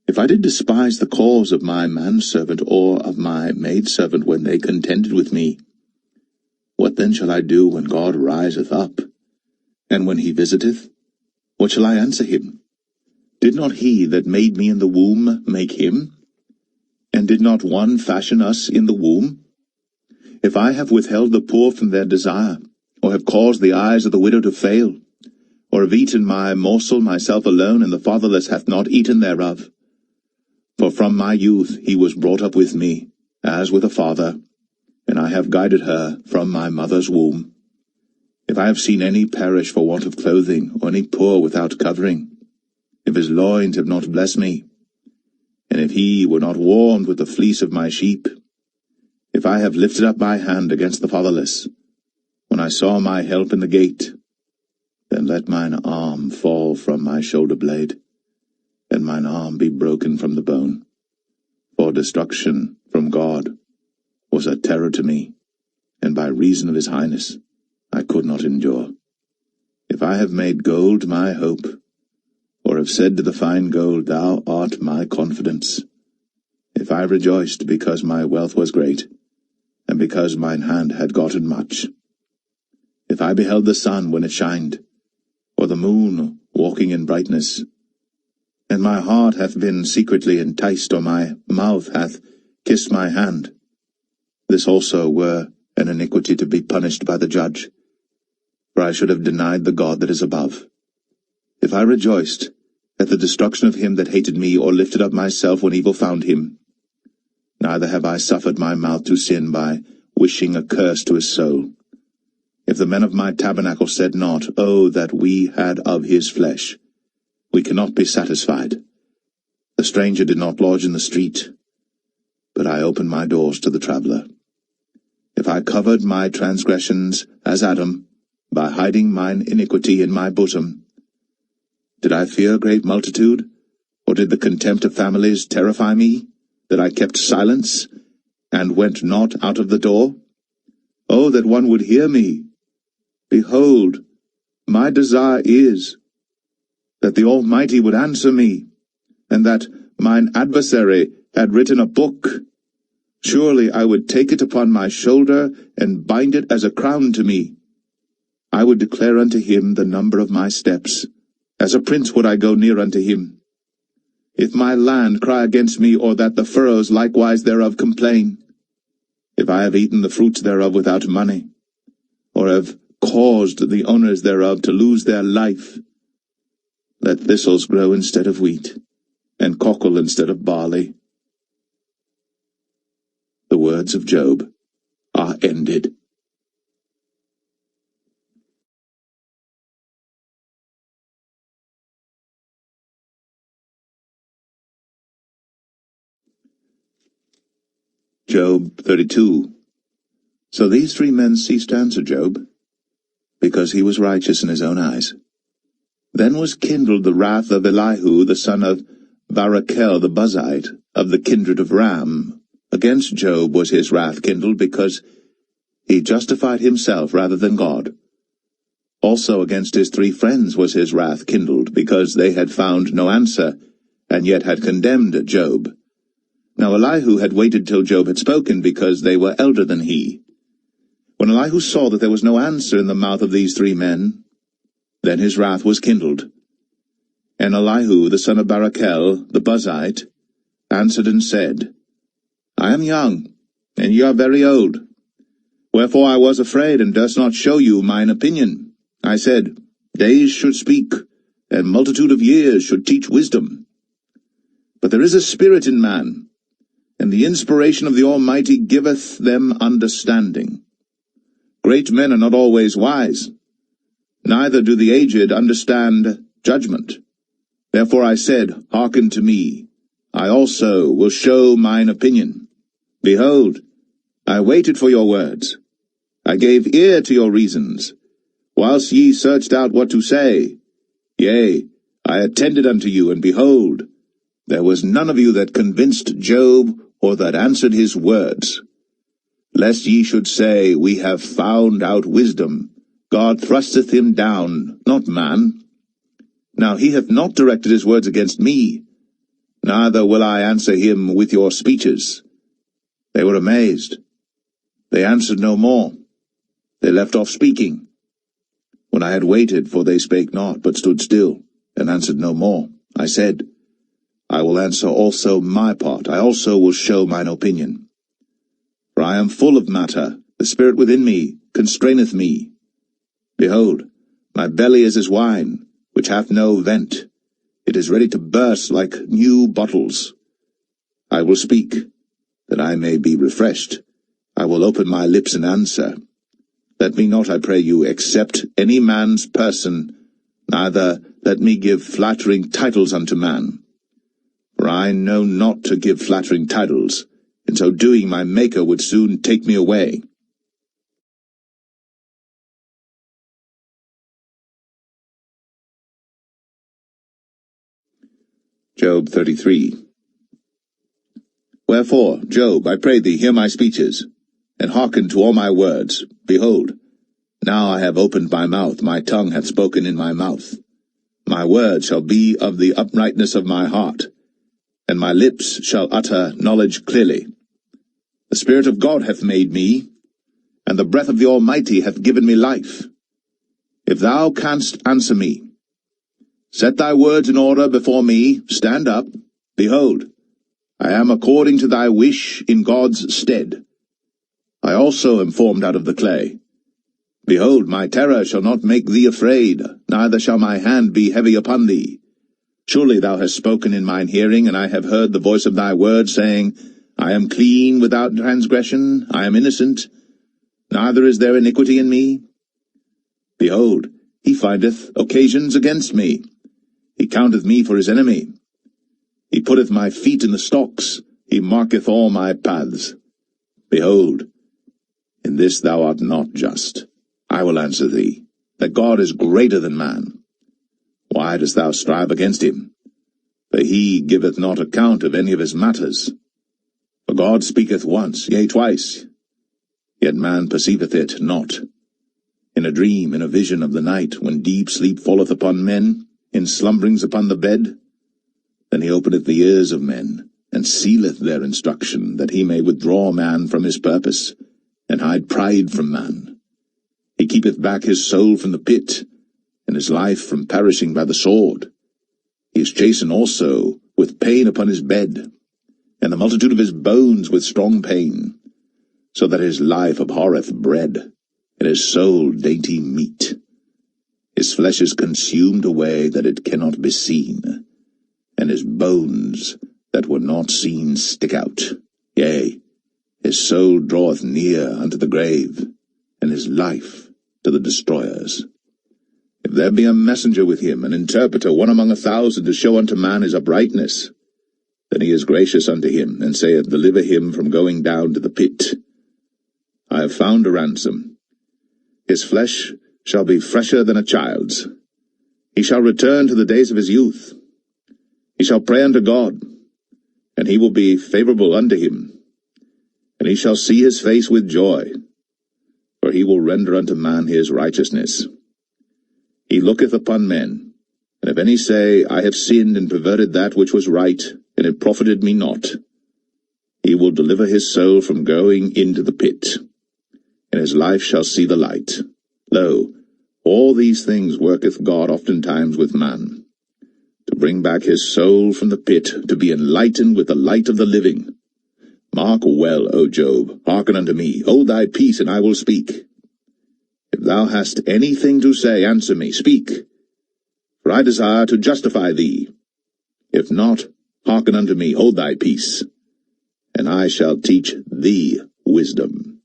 If I did despise the cause of my manservant, or of my maidservant, when they contended with me, What then shall I do when God riseth up? And when he visiteth, what shall I answer him? Did not he that made me in the womb make him? And did not one fashion us in the womb? If I have withheld the poor from their desire, or have caused the eyes of the widow to fail, or have eaten my morsel myself alone, and the fatherless hath not eaten thereof. For from my youth he was brought up with me, as with a father, and I have guided her from my mother's womb. If I have seen any perish for want of clothing, or any poor without covering, if his loins have not blessed me, and if he were not warmed with the fleece of my sheep, if I have lifted up my hand against the fatherless, when I saw my help in the gate, then let mine arm fall from my shoulder blade, and mine arm be broken from the bone. For destruction from God was a terror to me, and by reason of his highness I could not endure. If I have made gold my hope, or have said to the fine gold, Thou art my confidence, if I rejoiced because my wealth was great, and because mine hand had gotten much, if I beheld the sun when it shined, or the moon walking in brightness, and my heart hath been secretly enticed, or my mouth hath kissed my hand, this also were an iniquity to be punished by the judge, for I should have denied the God that is above. If I rejoiced at the destruction of him that hated me, or lifted up myself when evil found him, neither have I suffered my mouth to sin by wishing a curse to his soul. If the men of my tabernacle said not, Oh, that we had of his flesh, we cannot be satisfied. The stranger did not lodge in the street, but I opened my doors to the traveller. If I covered my transgressions as Adam, by hiding mine iniquity in my bosom, did I fear a great multitude, or did the contempt of families terrify me, that I kept silence, and went not out of the door? Oh, that one would hear me! Behold, my desire is that the Almighty would answer me, and that mine adversary had written a book. Surely I would take it upon my shoulder, and bind it as a crown to me. I would declare unto him the number of my steps. As a prince would I go near unto him. If my land cry against me, or that the furrows likewise thereof complain, if I have eaten the fruits thereof without money, or have caused the owners thereof to lose their life, let thistles grow instead of wheat, and cockle instead of barley. The words of Job are ended. Job 32. So these three men ceased to answer Job, because he was righteous in his own eyes. Then was kindled the wrath of Elihu the son of Barachel the Buzite, of the kindred of Ram. Against Job was his wrath kindled, because he justified himself rather than God. Also against his three friends was his wrath kindled, because they had found no answer, and yet had condemned Job. Now Elihu had waited till Job had spoken, because they were elder than he. When Elihu saw that there was no answer in the mouth of these three men, then his wrath was kindled. And Elihu the son of Barachel the Buzite answered and said, I am young, and ye are very old. Wherefore I was afraid, and durst not show you mine opinion. I said, Days should speak, and multitude of years should teach wisdom. But there is a spirit in man, and the inspiration of the Almighty giveth them understanding. Great men are not always wise, neither do the aged understand judgment. Therefore I said, Hearken to me, I also will show mine opinion. Behold, I waited for your words. I gave ear to your reasons, whilst ye searched out what to say. Yea, I attended unto you, and behold, there was none of you that convinced Job, or that answered his words. Lest ye should say, We have found out wisdom. God thrusteth him down, not man. Now he hath not directed his words against me, neither will I answer him with your speeches. They were amazed. They answered no more. They left off speaking. When I had waited, for they spake not, but stood still, and answered no more, I said, I will answer also my part, I also will show mine opinion. For I am full of matter, the spirit within me constraineth me. Behold, my belly is as wine, which hath no vent. It is ready to burst like new bottles. I will speak, that I may be refreshed. I will open my lips and answer. Let me not, I pray you, accept any man's person, neither let me give flattering titles unto man. For I know not to give flattering titles, in so doing my Maker would soon take me away. Job 33. Wherefore, Job, I pray thee, hear my speeches, and hearken to all my words. Behold, now I have opened my mouth, my tongue hath spoken in my mouth. My words shall be of the uprightness of my heart, and my lips shall utter knowledge clearly. The Spirit of God hath made me, and the breath of the Almighty hath given me life. If thou canst answer me, set thy words in order before me, stand up. Behold, I am according to thy wish in God's stead. I also am formed out of the clay. Behold, my terror shall not make thee afraid, neither shall my hand be heavy upon thee. Surely thou hast spoken in mine hearing, and I have heard the voice of thy word, saying, I am clean without transgression, I am innocent, neither is there iniquity in me. Behold, he findeth occasions against me. He counteth me for his enemy. He putteth my feet in the stocks. He marketh all my paths. Behold, in this thou art not just. I will answer thee, that God is greater than man. Why dost thou strive against him? For he giveth not account of any of his matters. For God speaketh once, yea, twice, yet man perceiveth it not. In a dream, in a vision of the night, when deep sleep falleth upon men, in slumberings upon the bed, then he openeth the ears of men, and sealeth their instruction, that he may withdraw man from his purpose, and hide pride from man. He keepeth back his soul from the pit, and his life from perishing by the sword. He is chastened also with pain upon his bed, and the multitude of his bones with strong pain, so that his life abhorreth bread, and his soul dainty meat. His flesh is consumed away that it cannot be seen, and his bones that were not seen stick out. Yea, his soul draweth near unto the grave, and his life to the destroyers. If there be a messenger with him, an interpreter, one among 1,000, to show unto man his uprightness, then he is gracious unto him, and saith, Deliver him from going down to the pit. I have found a ransom. His flesh shall be fresher than a child's. He shall return to the days of his youth. He shall pray unto God, and he will be favorable unto him. And he shall see his face with joy, for he will render unto man his righteousness. He looketh upon men, and if any say, I have sinned and perverted that which was right, and it profited me not, he will deliver his soul from going into the pit, and his life shall see the light. Lo, all these things worketh God oftentimes with man, to bring back his soul from the pit, to be enlightened with the light of the living. Mark well, O Job, hearken unto me, hold thy peace, and I will speak. If thou hast anything to say, answer me, speak, for I desire to justify thee. If not, hearken unto me, hold thy peace, and I shall teach thee wisdom.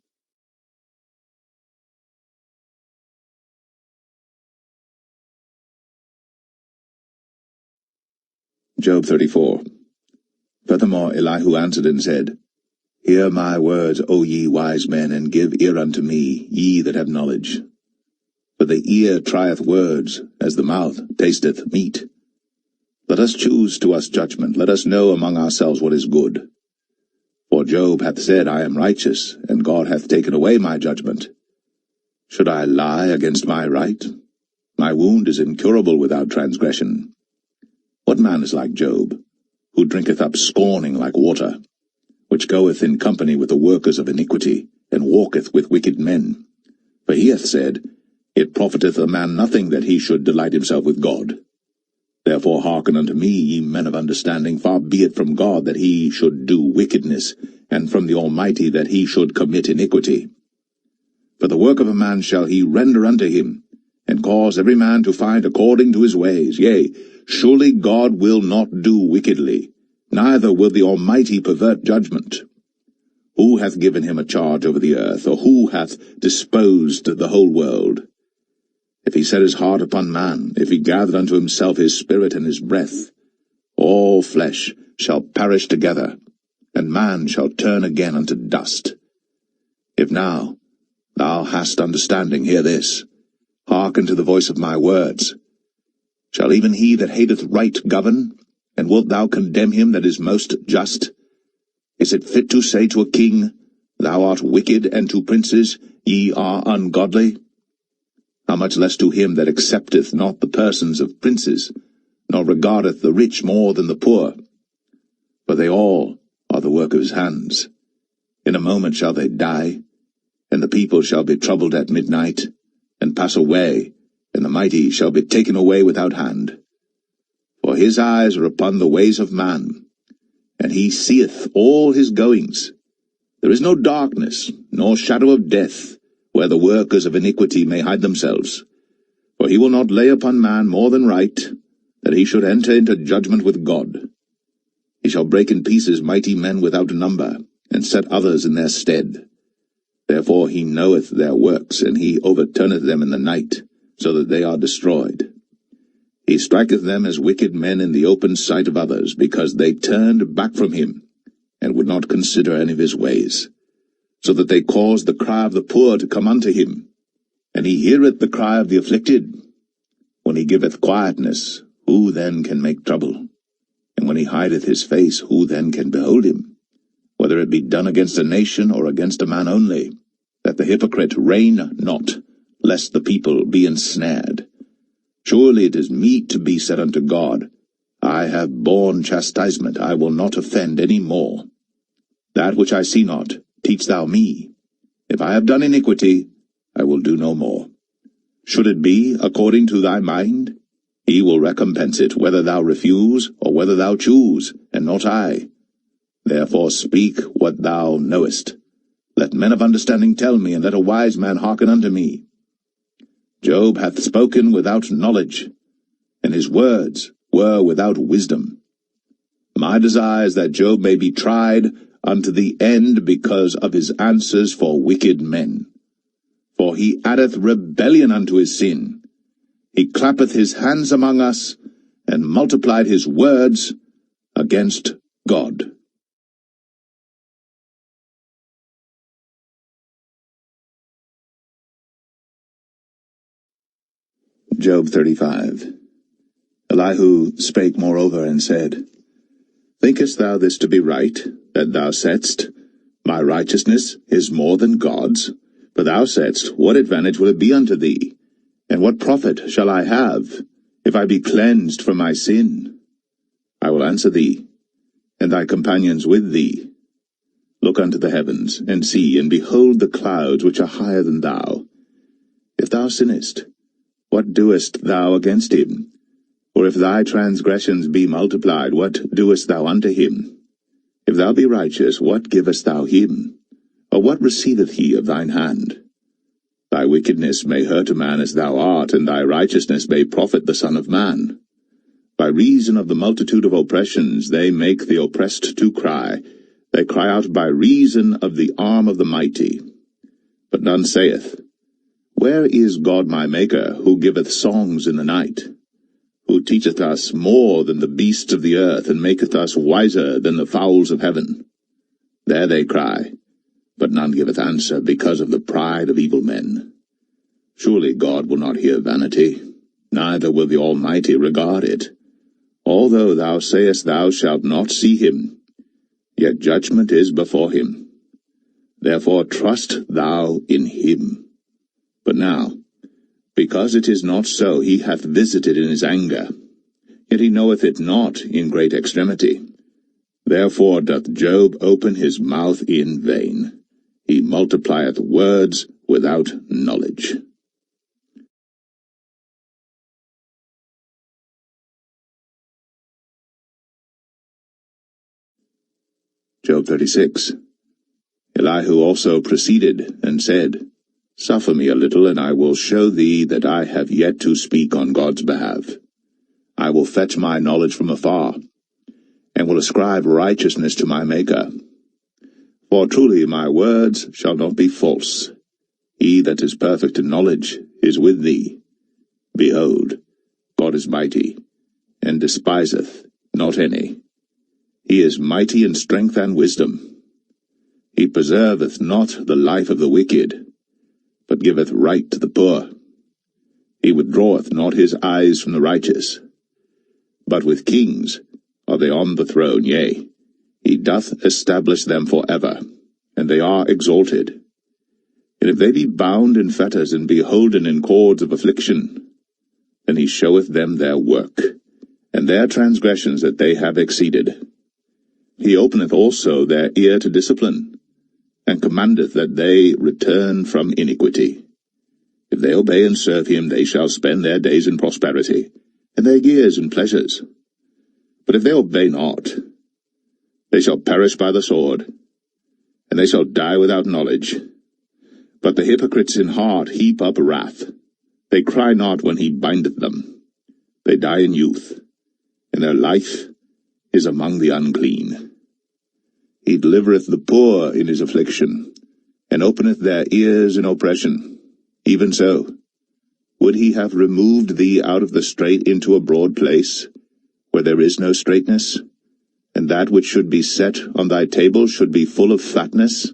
Job 34. Furthermore Elihu answered and said, Hear my words, O ye wise men, and give ear unto me, ye that have knowledge. For the ear trieth words, as the mouth tasteth meat. Let us choose to us judgment, let us know among ourselves what is good. For Job hath said, I am righteous, and God hath taken away my judgment. Should I lie against my right? My wound is incurable without transgression. What man is like Job, who drinketh up scorning like water, which goeth in company with the workers of iniquity, and walketh with wicked men? For For he hath said, It profiteth a man nothing that he should delight himself with God. Therefore hearken unto me, ye men of understanding. Far be it from God that he should do wickedness, and from the Almighty that he should commit iniquity. For the work of a man shall he render unto him, and cause every man to find according to his ways. Yea, surely God will not do wickedly, neither will the Almighty pervert judgment. Who hath given him a charge over the earth, or who hath disposed the whole world? If he set his heart upon man, if he gathered unto himself his spirit and his breath, all flesh shall perish together, and man shall turn again unto dust. If now thou hast understanding, hear this. Hearken to the voice of my words. Shall even he that hateth right govern? And wilt thou condemn him that is most just? Is it fit to say to a king, Thou art wicked, and to princes, Ye are ungodly? How much less to him that accepteth not the persons of princes, nor regardeth the rich more than the poor? For they all are the work of his hands. In a moment shall they die, and the people shall be troubled at midnight, and pass away, and the mighty shall be taken away without hand. For his eyes are upon the ways of man, and he seeth all his goings. There is no darkness, nor shadow of death, where the workers of iniquity may hide themselves. For he will not lay upon man more than right, that he should enter into judgment with God. He shall break in pieces mighty men without number, and set others in their stead. Therefore he knoweth their works, and he overturneth them in the night, so that they are destroyed. He striketh them as wicked men in the open sight of others, because they turned back from him, and would not consider any of his ways, so that they caused the cry of the poor to come unto him, and he heareth the cry of the afflicted. When he giveth quietness, who then can make trouble? And when he hideth his face, who then can behold him? Whether it be done against a nation, or against a man only, that the hypocrite reign not, lest the people be ensnared. Surely it is meet to be said unto God, I have borne chastisement, I will not offend any more. That which I see not, teach thou me. If I have done iniquity, I will do no more. Should it be according to thy mind? He will recompense it, whether thou refuse, or whether thou choose, and not I. Therefore speak what thou knowest. Let men of understanding tell me, and let a wise man hearken unto me. Job hath spoken without knowledge, and his words were without wisdom. My desire is that Job may be tried unto the end because of his answers for wicked men. For he addeth rebellion unto his sin. He clappeth his hands among us, and multiplied his words against God. Job 35. Elihu spake moreover and said, Thinkest thou this to be right, that thou saidst, My righteousness is more than God's? For thou saidst, What advantage will it be unto thee? And what profit shall I have, if I be cleansed from my sin? I will answer thee, and thy companions with thee. Look unto the heavens, and see, and behold the clouds which are higher than thou. If thou sinnest, what doest thou against him? Or if thy transgressions be multiplied, what doest thou unto him? If thou be righteous, what givest thou him? Or what receiveth he of thine hand? Thy wickedness may hurt a man as thou art, and thy righteousness may profit the Son of Man. By reason of the multitude of oppressions they make the oppressed to cry. They cry out by reason of the arm of the mighty. But none saith, Where is God my Maker, who giveth songs in the night? Who teacheth us more than the beasts of the earth, and maketh us wiser than the fowls of heaven? There they cry, but none giveth answer, because of the pride of evil men. Surely God will not hear vanity, neither will the Almighty regard it. Although thou sayest thou shalt not see him, yet judgment is before him. Therefore trust thou in him. But now, because it is not so, he hath visited in his anger, yet he knoweth it not in great extremity. Therefore doth Job open his mouth in vain. He multiplieth words without knowledge. Job 36. Elihu also proceeded and said, Suffer me a little, and I will show thee that I have yet to speak on God's behalf. I will fetch my knowledge from afar, and will ascribe righteousness to my Maker. For truly my words shall not be false. He that is perfect in knowledge is with thee. Behold, God is mighty, and despiseth not any. He is mighty in strength and wisdom. He preserveth not the life of the wicked, but giveth right to the poor. He withdraweth not his eyes from the righteous. But with kings are they on the throne, yea, he doth establish them for ever, and they are exalted. And if they be bound in fetters and be holden in cords of affliction, then he showeth them their work, and their transgressions that they have exceeded. He openeth also their ear to discipline, and commandeth that they return from iniquity. If they obey and serve him, they shall spend their days in prosperity, and their years in pleasures. But if they obey not, they shall perish by the sword, and they shall die without knowledge. But the hypocrites in heart heap up wrath. They cry not when he bindeth them. They die in youth, and their life is among the unclean. He delivereth the poor in his affliction, and openeth their ears in oppression. Even so, would he have removed thee out of the strait into a broad place, where there is no straightness, and that which should be set on thy table should be full of fatness?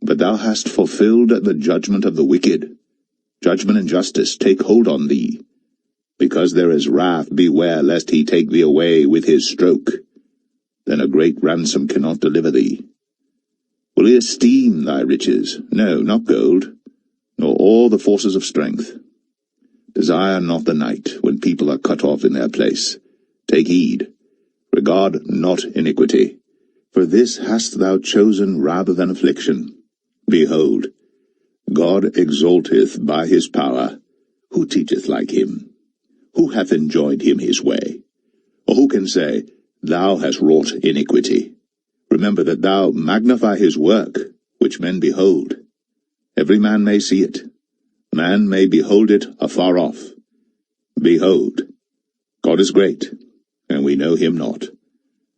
But thou hast fulfilled the judgment of the wicked. Judgment and justice take hold on thee. Because there is wrath, beware lest he take thee away with his stroke. Then a great ransom cannot deliver thee. Will he esteem thy riches? No, not gold, nor all the forces of strength. Desire not the night, when people are cut off in their place. Take heed, regard not iniquity, for this hast thou chosen rather than affliction. Behold, God exalteth by his power. Who teacheth like him? Who hath enjoined him his way? Or who can say, Thou hast wrought iniquity? Remember that thou magnify his work, which men behold. Every man may see it. Man may behold it afar off. Behold, God is great, and we know him not.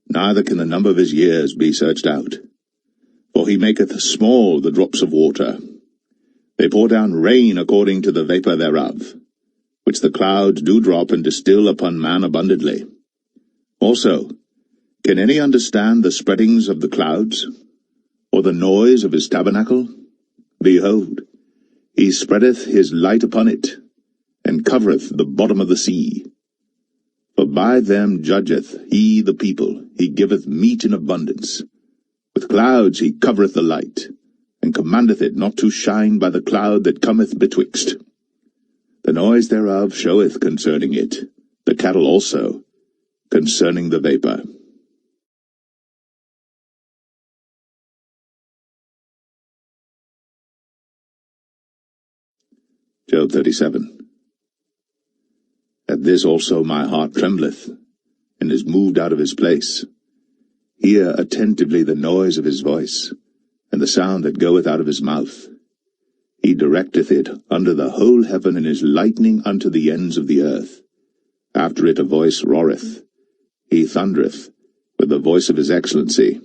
Neither can the number of his years be searched out. For he maketh small the drops of water. They pour down rain according to the vapour thereof, which the clouds do drop and distill upon man abundantly. Also, can any understand the spreadings of the clouds, or the noise of his tabernacle? Behold, he spreadeth his light upon it, and covereth the bottom of the sea. For by them judgeth he the people, he giveth meat in abundance. With clouds he covereth the light, and commandeth it not to shine by the cloud that cometh betwixt. The noise thereof showeth concerning it, the cattle also, concerning the vapour. Job 37. At this also my heart trembleth, and is moved out of his place. Hear attentively the noise of his voice, and the sound that goeth out of his mouth. He directeth it under the whole heaven, and is lightning unto the ends of the earth. After it a voice roareth. He thundereth with the voice of his excellency,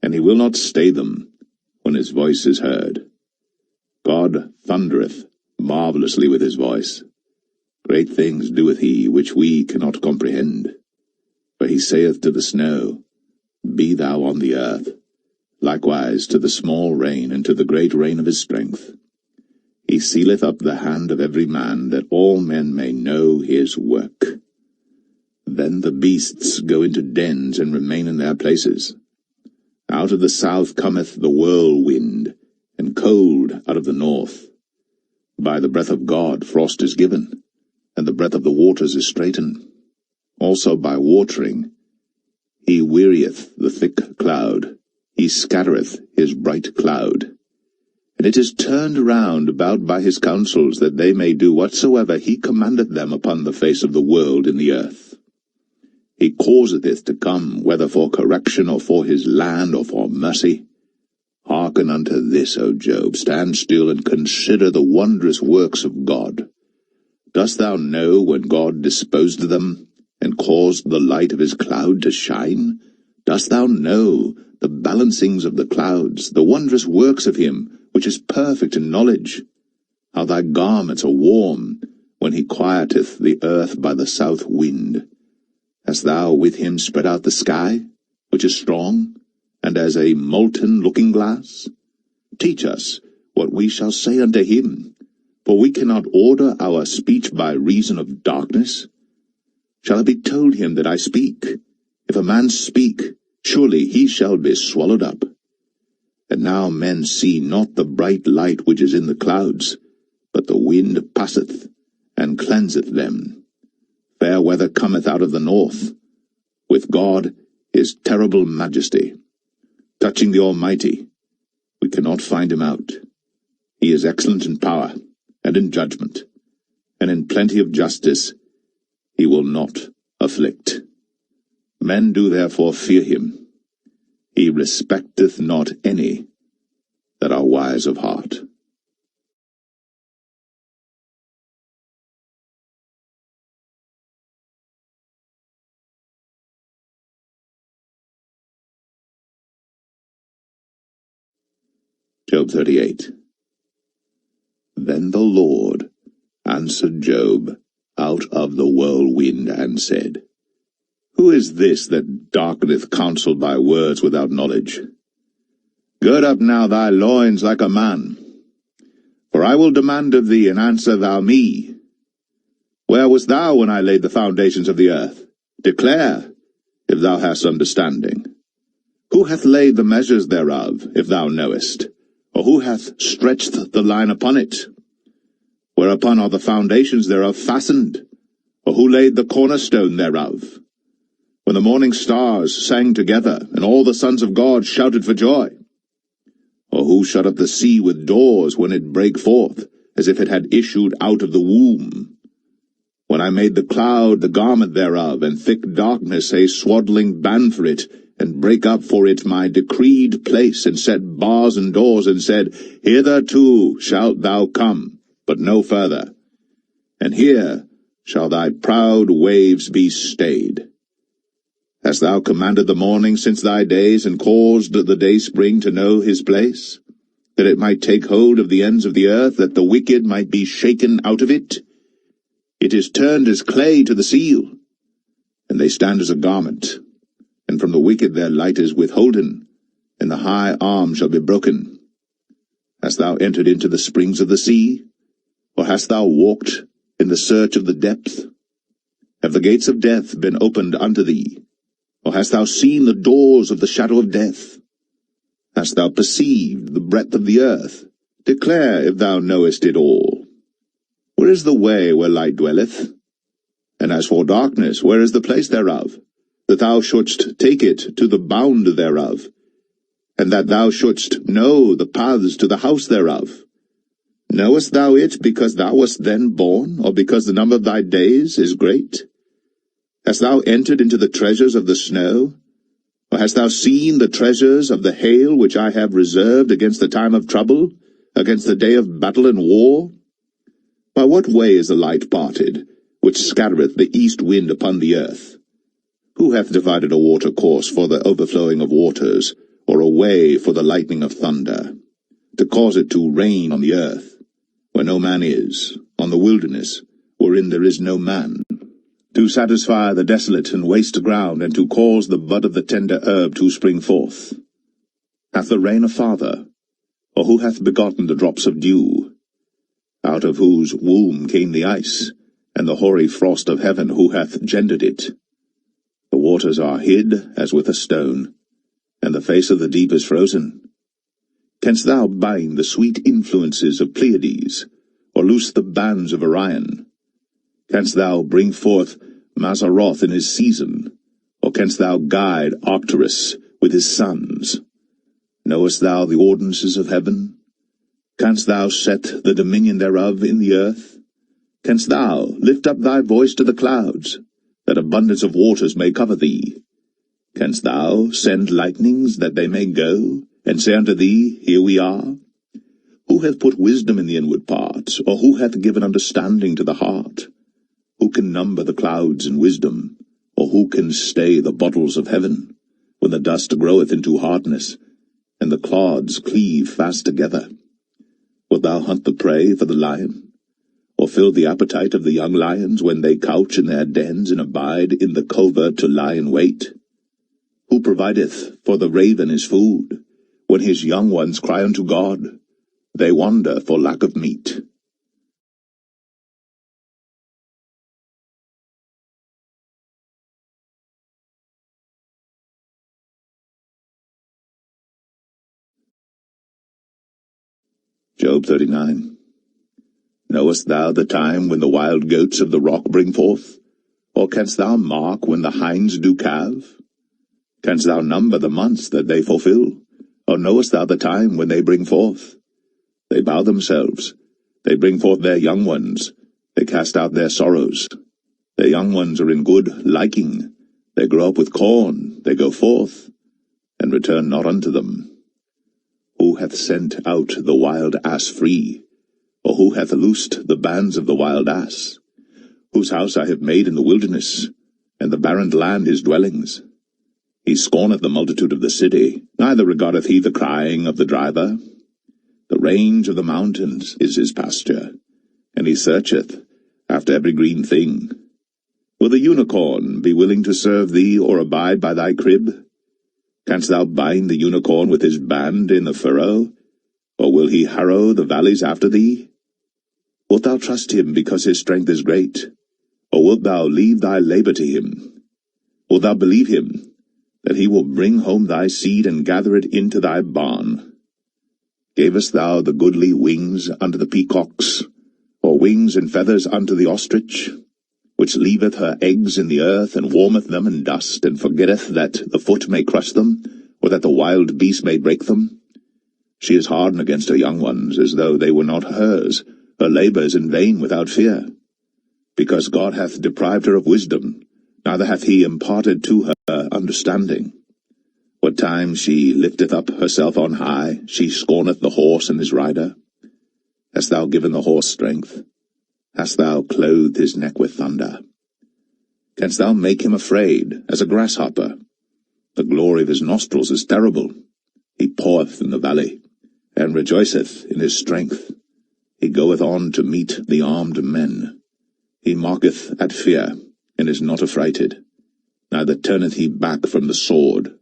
and he will not stay them when his voice is heard. God thundereth marvellously with his voice. Great things doeth he, which we cannot comprehend. For he saith to the snow, Be thou on the earth, likewise to the small rain, and to the great rain of his strength. He sealeth up the hand of every man, that all men may know his work. Then the beasts go into dens, and remain in their places. Out of the south cometh the whirlwind, and cold out of the north. By the breath of God frost is given, and the breath of the waters is straitened. Also by watering he wearieth the thick cloud, he scattereth his bright cloud. and it is turned round about by his counsels, that they may do whatsoever he commandeth them upon the face of the world in the earth. He causeth it to come, whether for correction, or for his land, or for mercy. Hearken unto this, O Job, stand still, and consider the wondrous works of God. Dost thou know when God disposed them, and caused the light of his cloud to shine? Dost thou know the balancings of the clouds, the wondrous works of him, which is perfect in knowledge? How thy garments are warm, when he quieteth the earth by the south wind. Hast thou with him spread out the sky, which is strong, and as a molten looking-glass? Teach us what we shall say unto him, for we cannot order our speech by reason of darkness. Shall it be told him that I speak? If a man speak, surely he shall be swallowed up. And now men see not the bright light which is in the clouds, but the wind passeth, and cleanseth them. Fair weather cometh out of the north. With God is terrible majesty. Touching the Almighty, we cannot find him out. He is excellent in power, and in judgment, and in plenty of justice he will not afflict. Men do therefore fear him. He respecteth not any that are wise of heart. Job 38. Then the Lord answered Job out of the whirlwind, and said, Who is this that darkeneth counsel by words without knowledge? Gird up now thy loins like a man, for I will demand of thee, and answer thou me. Where wast thou when I laid the foundations of the earth? Declare, if thou hast understanding. Who hath laid the measures thereof, if thou knowest? Or who hath stretched the line upon it? Whereupon are the foundations thereof fastened? Or who laid the cornerstone thereof? When the morning stars sang together, and all the sons of God shouted for joy? Or who shut up the sea with doors when it brake forth, as if it had issued out of the womb? When I made the cloud the garment thereof, and thick darkness a swaddling band for it, and brake up for it my decreed place, and set bars and doors, and said, Hitherto shalt thou come, but no further, and here shall thy proud waves be stayed. Hast thou commanded the morning since thy days, and caused the dayspring to know his place, that it might take hold of the ends of the earth, that the wicked might be shaken out of it? It is turned as clay to the seal, and they stand as a garment. And from the wicked their light is withholden, and the high arm shall be broken. Hast thou entered into the springs of the sea? Or hast thou walked in the search of the depth? Have the gates of death been opened unto thee? Or hast thou seen the doors of the shadow of death? Hast thou perceived the breadth of the earth? Declare, if thou knowest it all. Where is the way where light dwelleth? And as for darkness, where is the place thereof? That thou shouldst take it to the bound thereof, and that thou shouldst know the paths to the house thereof. Knowest thou it because thou wast then born, or because the number of thy days is great? Hast thou entered into the treasures of the snow? Or hast thou seen the treasures of the hail which I have reserved against the time of trouble, against the day of battle and war? By what way is the light parted, which scattereth the east wind upon the earth? Who hath divided a water course for the overflowing of waters, or a way for the lightning of thunder, to cause it to rain on the earth, where no man is, on the wilderness, wherein there is no man, to satisfy the desolate and waste ground, and to cause the bud of the tender herb to spring forth? Hath the rain a father? Or who hath begotten the drops of dew? Out of whose womb came the ice, and the hoary frost of heaven, who hath gendered it? The waters are hid as with a stone, and the face of the deep is frozen. Canst thou bind the sweet influences of Pleiades, or loose the bands of Orion? Canst thou bring forth Mazzaroth in his season, or canst thou guide Arcturus with his sons? Knowest thou the ordinances of heaven? Canst thou set the dominion thereof in the earth? Canst thou lift up thy voice to the clouds, that abundance of waters may cover thee? Canst thou send lightnings that they may go, and say unto thee, Here we are? Who hath put wisdom in the inward parts, or who hath given understanding to the heart? Who can number the clouds in wisdom, or who can stay the bottles of heaven, when the dust groweth into hardness, and the clods cleave fast together? Wilt thou hunt the prey for the lion, or fill the appetite of the young lions when they couch in their dens and abide in the covert to lie in wait? Who provideth for the raven his food, when his young ones cry unto God? They wander for lack of meat. Job 39. Knowest thou the time when the wild goats of the rock bring forth? Or canst thou mark when the hinds do calve? Canst thou number the months that they fulfill? Or knowest thou the time when they bring forth? They bow themselves, they bring forth their young ones, they cast out their sorrows. Their young ones are in good liking, they grow up with corn, they go forth, and return not unto them. Who hath sent out the wild ass free? Or who hath loosed the bands of the wild ass? Whose house I have made in the wilderness, and the barren land his dwellings. He scorneth the multitude of the city, neither regardeth he the crying of the driver. The range of the mountains is his pasture, and he searcheth after every green thing. Will the unicorn be willing to serve thee, or abide by thy crib? Canst thou bind the unicorn with his band in the furrow? Or will he harrow the valleys after thee? Wilt thou trust him because his strength is great? Or wilt thou leave thy labor to him? Wilt thou believe him, that he will bring home thy seed and gather it into thy barn? Gavest thou the goodly wings unto the peacocks, or wings and feathers unto the ostrich, which leaveth her eggs in the earth, and warmeth them in dust, and forgetteth that the foot may crush them, or that the wild beast may break them? She is hardened against her young ones, as though they were not hers. Her labour is in vain without fear. Because God hath deprived her of wisdom, neither hath he imparted to her understanding. What time she lifteth up herself on high, she scorneth the horse and his rider. Hast thou given the horse strength? Hast thou clothed his neck with thunder? Canst thou make him afraid as a grasshopper? The glory of his nostrils is terrible. He paweth in the valley, and rejoiceth in his strength. He goeth on to meet the armed men. He mocketh at fear, and is not affrighted, neither turneth he back from the sword.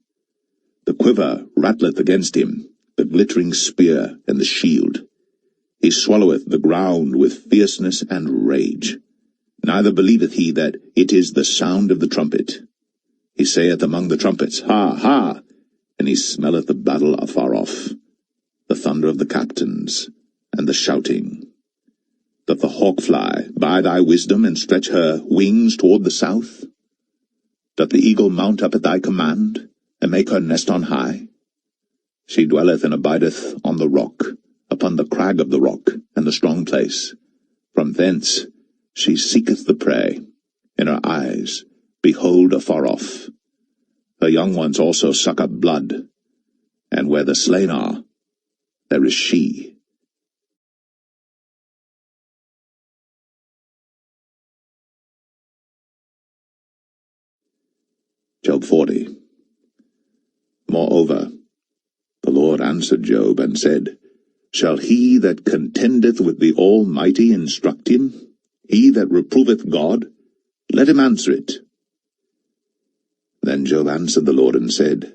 The quiver rattleth against him, the glittering spear and the shield. He swalloweth the ground with fierceness and rage. Neither believeth he that it is the sound of the trumpet. He saith among the trumpets, Ha, ha! And he smelleth the battle afar off, the thunder of the captains, and the shouting. Doth the hawk fly by thy wisdom, and stretch her wings toward the south? Doth the eagle mount up at thy command, and make her nest on high? She dwelleth and abideth on the rock, upon the crag of the rock, and the strong place. From thence she seeketh the prey, and her eyes behold afar off. Her young ones also suck up blood, and where the slain are, there is she. Job 40. Moreover, the Lord answered Job, and said, Shall he that contendeth with the Almighty instruct him? He that reproveth God? Let him answer it. Then Job answered the Lord, and said,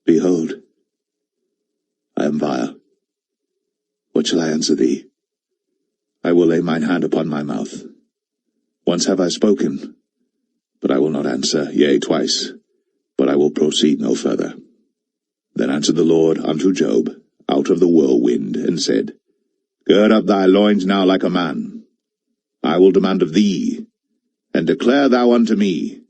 Behold, I am vile. What shall I answer thee? I will lay mine hand upon my mouth. Once have I spoken, but I will not answer, yea, twice, but I will proceed no further. Then answered the Lord unto Job out of the whirlwind, and said, Gird up thy loins now like a man. I will demand of thee, and declare thou unto me.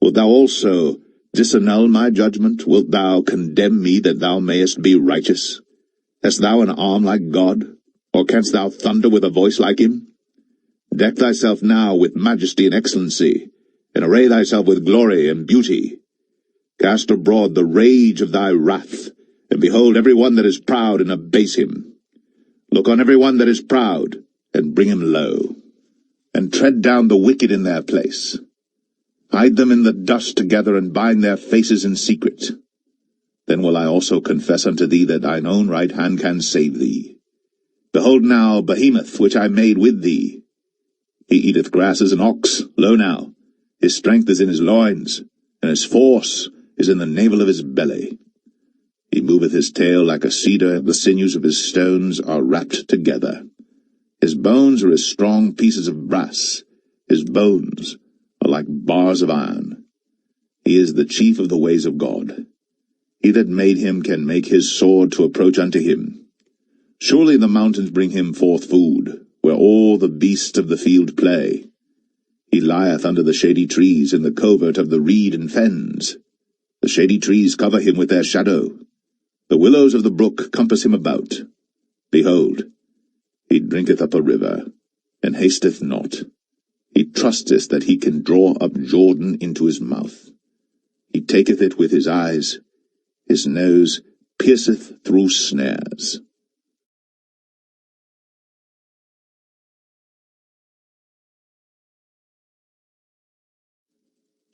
Wilt thou also disannul my judgment? Wilt thou condemn me that thou mayest be righteous? Hast thou an arm like God? Or canst thou thunder with a voice like him? Deck thyself now with majesty and excellency, and array thyself with glory and beauty. Cast abroad the rage of thy wrath, and behold every one that is proud, and abase him. Look on every one that is proud, and bring him low, and tread down the wicked in their place. Hide them in the dust together, and bind their faces in secret. Then will I also confess unto thee that thine own right hand can save thee. Behold now Behemoth, which I made with thee. He eateth grass as an ox, lo now, his strength is in his loins, and his force is in the navel of his belly. He moveth his tail like a cedar, the sinews of his stones are wrapped together. His bones are as strong pieces of brass, his bones are like bars of iron. He is the chief of the ways of God. He that made him can make his sword to approach unto him. Surely the mountains bring him forth food, where all the beasts of the field play. He lieth under the shady trees in the covert of the reed and fens. The shady trees cover him with their shadow. The willows of the brook compass him about. Behold, he drinketh up a river, and hasteth not. He trusteth that he can draw up Jordan into his mouth. He taketh it with his eyes. His nose pierceth through snares.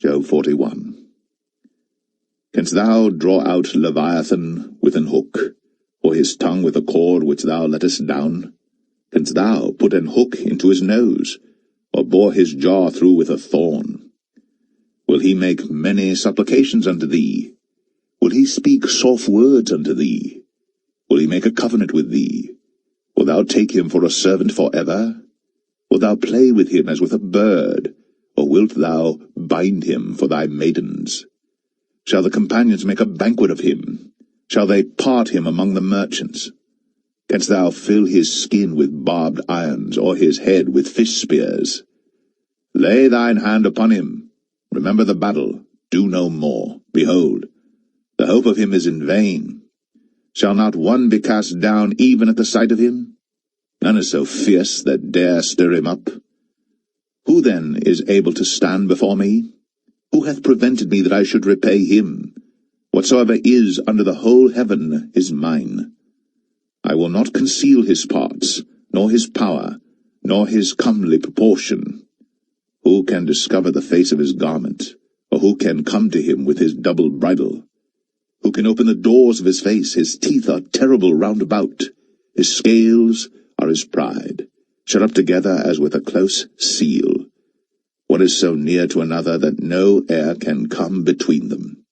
Job 41. Canst thou draw out Leviathan with an hook, or his tongue with a cord which thou lettest down? Canst thou put an hook into his nose, or bore his jaw through with a thorn? Will he make many supplications unto thee? Will he speak soft words unto thee? Will he make a covenant with thee? Wilt thou take him for a servant for ever? Wilt thou play with him as with a bird, or wilt thou bind him for thy maidens? Shall the companions make a banquet of him? Shall they part him among the merchants? Canst thou fill his skin with barbed irons, or his head with fish spears? Lay thine hand upon him. Remember the battle. Do no more. Behold, the hope of him is in vain. Shall not one be cast down even at the sight of him? None is so fierce that dare stir him up. Who then is able to stand before me? Who hath prevented me that I should repay him? Whatsoever is under the whole heaven is mine. I will not conceal his parts, nor his power, nor his comely proportion. Who can discover the face of his garment, or who can come to him with his double bridle? Who can open the doors of his face? His teeth are terrible round about. His scales are his pride, shut up together as with a close seal. One is so near to another that no air can come between them.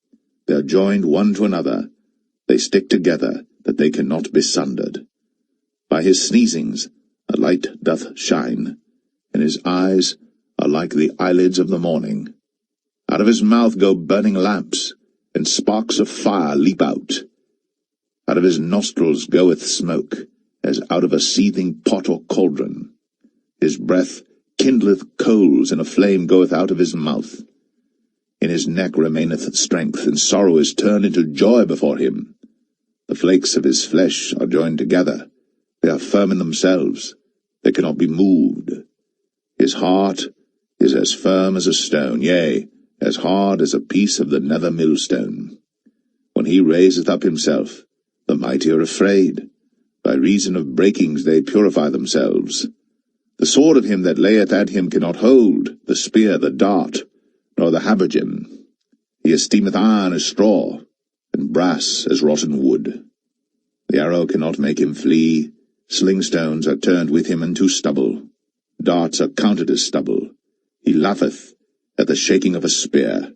They are joined one to another. They stick together, that they cannot be sundered. By his sneezings a light doth shine, and his eyes are like the eyelids of the morning. Out of his mouth go burning lamps, and sparks of fire leap out. Out of his nostrils goeth smoke, as out of a seething pot or cauldron. His breath kindleth coals, and a flame goeth out of his mouth. In his neck remaineth strength, and sorrow is turned into joy before him. The flakes of his flesh are joined together. They are firm in themselves. They cannot be moved. His heart is as firm as a stone, yea, as hard as a piece of the nether millstone. When he raiseth up himself, the mighty are afraid. By reason of breakings they purify themselves. The sword of him that layeth at him cannot hold, the spear, the dart, nor the habergeon. He esteemeth iron as straw, and brass as rotten wood. The arrow cannot make him flee. Slingstones are turned with him into stubble. Darts are counted as stubble. He laugheth at the shaking of a spear.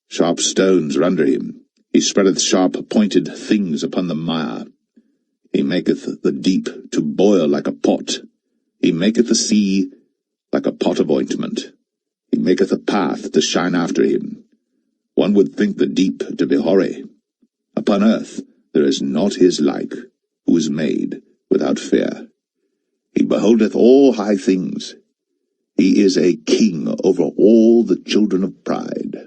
Sharp stones are under him. He spreadeth sharp-pointed things upon the mire. He maketh the deep to boil like a pot. He maketh the sea like a pot of ointment. He maketh a path to shine after him. One would think the deep to be hoary. Upon earth there is not his like, who is made without fear. He beholdeth all high things. He is a king over all the children of pride.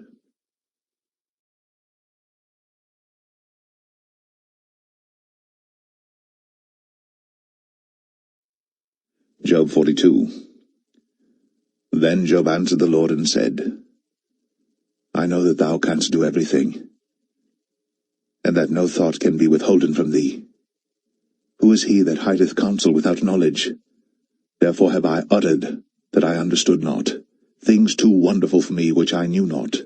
Job 42. Then Job answered the Lord and said, I know that thou canst do everything, and that no thought can be withholden from thee. Who is he that hideth counsel without knowledge? Therefore have I uttered that I understood not, things too wonderful for me which I knew not.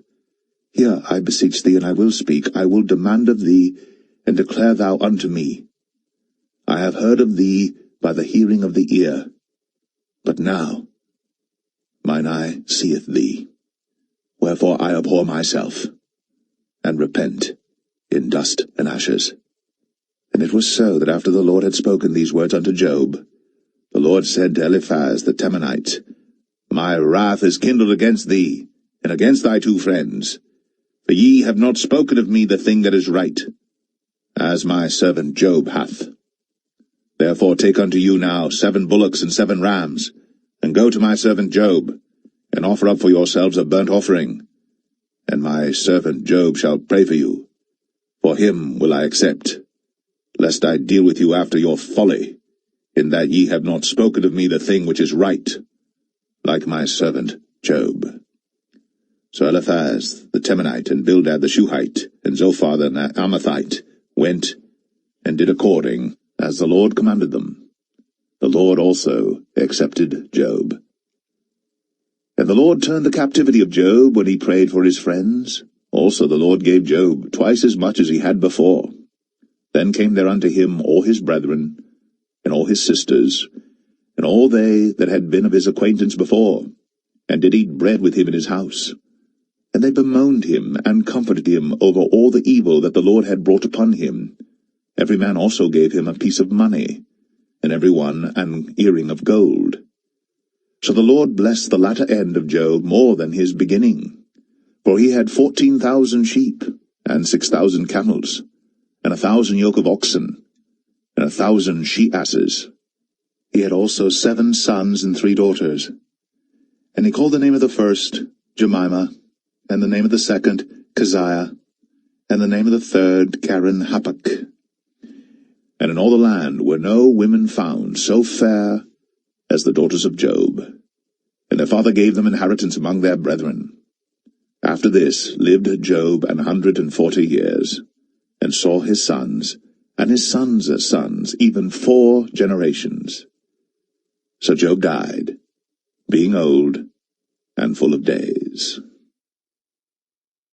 Hear, I beseech thee, and I will speak. I will demand of thee, and declare thou unto me. I have heard of thee by the hearing of the ear, but now mine eye seeth thee. Wherefore I abhor myself, and repent in dust and ashes. And it was so that after the Lord had spoken these words unto Job, the Lord said to Eliphaz the Temanite, My wrath is kindled against thee, and against thy two friends, for ye have not spoken of me the thing that is right, as my servant Job hath. Therefore take unto you now 7 bullocks and 7 rams, and go to my servant Job, and offer up for yourselves a burnt offering, and my servant Job shall pray for you. For him will I accept, lest I deal with you after your folly, in that ye have not spoken of me the thing which is right, like my servant Job. So Eliphaz the Temanite, and Bildad the Shuhite, and Zophar the Amathite went and did according as the Lord commanded them. The Lord also accepted Job. And the Lord turned the captivity of Job when he prayed for his friends. Also the Lord gave Job twice as much as he had before. Then came there unto him all his brethren, and all his sisters, and all they that had been of his acquaintance before, and did eat bread with him in his house. And they bemoaned him, and comforted him over all the evil that the Lord had brought upon him. Every man also gave him a piece of money, and every one an earring of gold. So the Lord blessed the latter end of Job more than his beginning. For he had 14,000 sheep, and 6,000 camels, and 1,000 yoke of oxen, and 1,000 she-asses. He had also 7 sons and 3 daughters. And he called the name of the first Jemimah, and the name of the second Keziah, and the name of the third Karen Happak. And in all the land were no women found so fair as the daughters of Job. And their father gave them inheritance among their brethren. After this lived Job 140 years, and saw his sons, and his sons' sons, even 4 generations. So Job died, being old and full of days.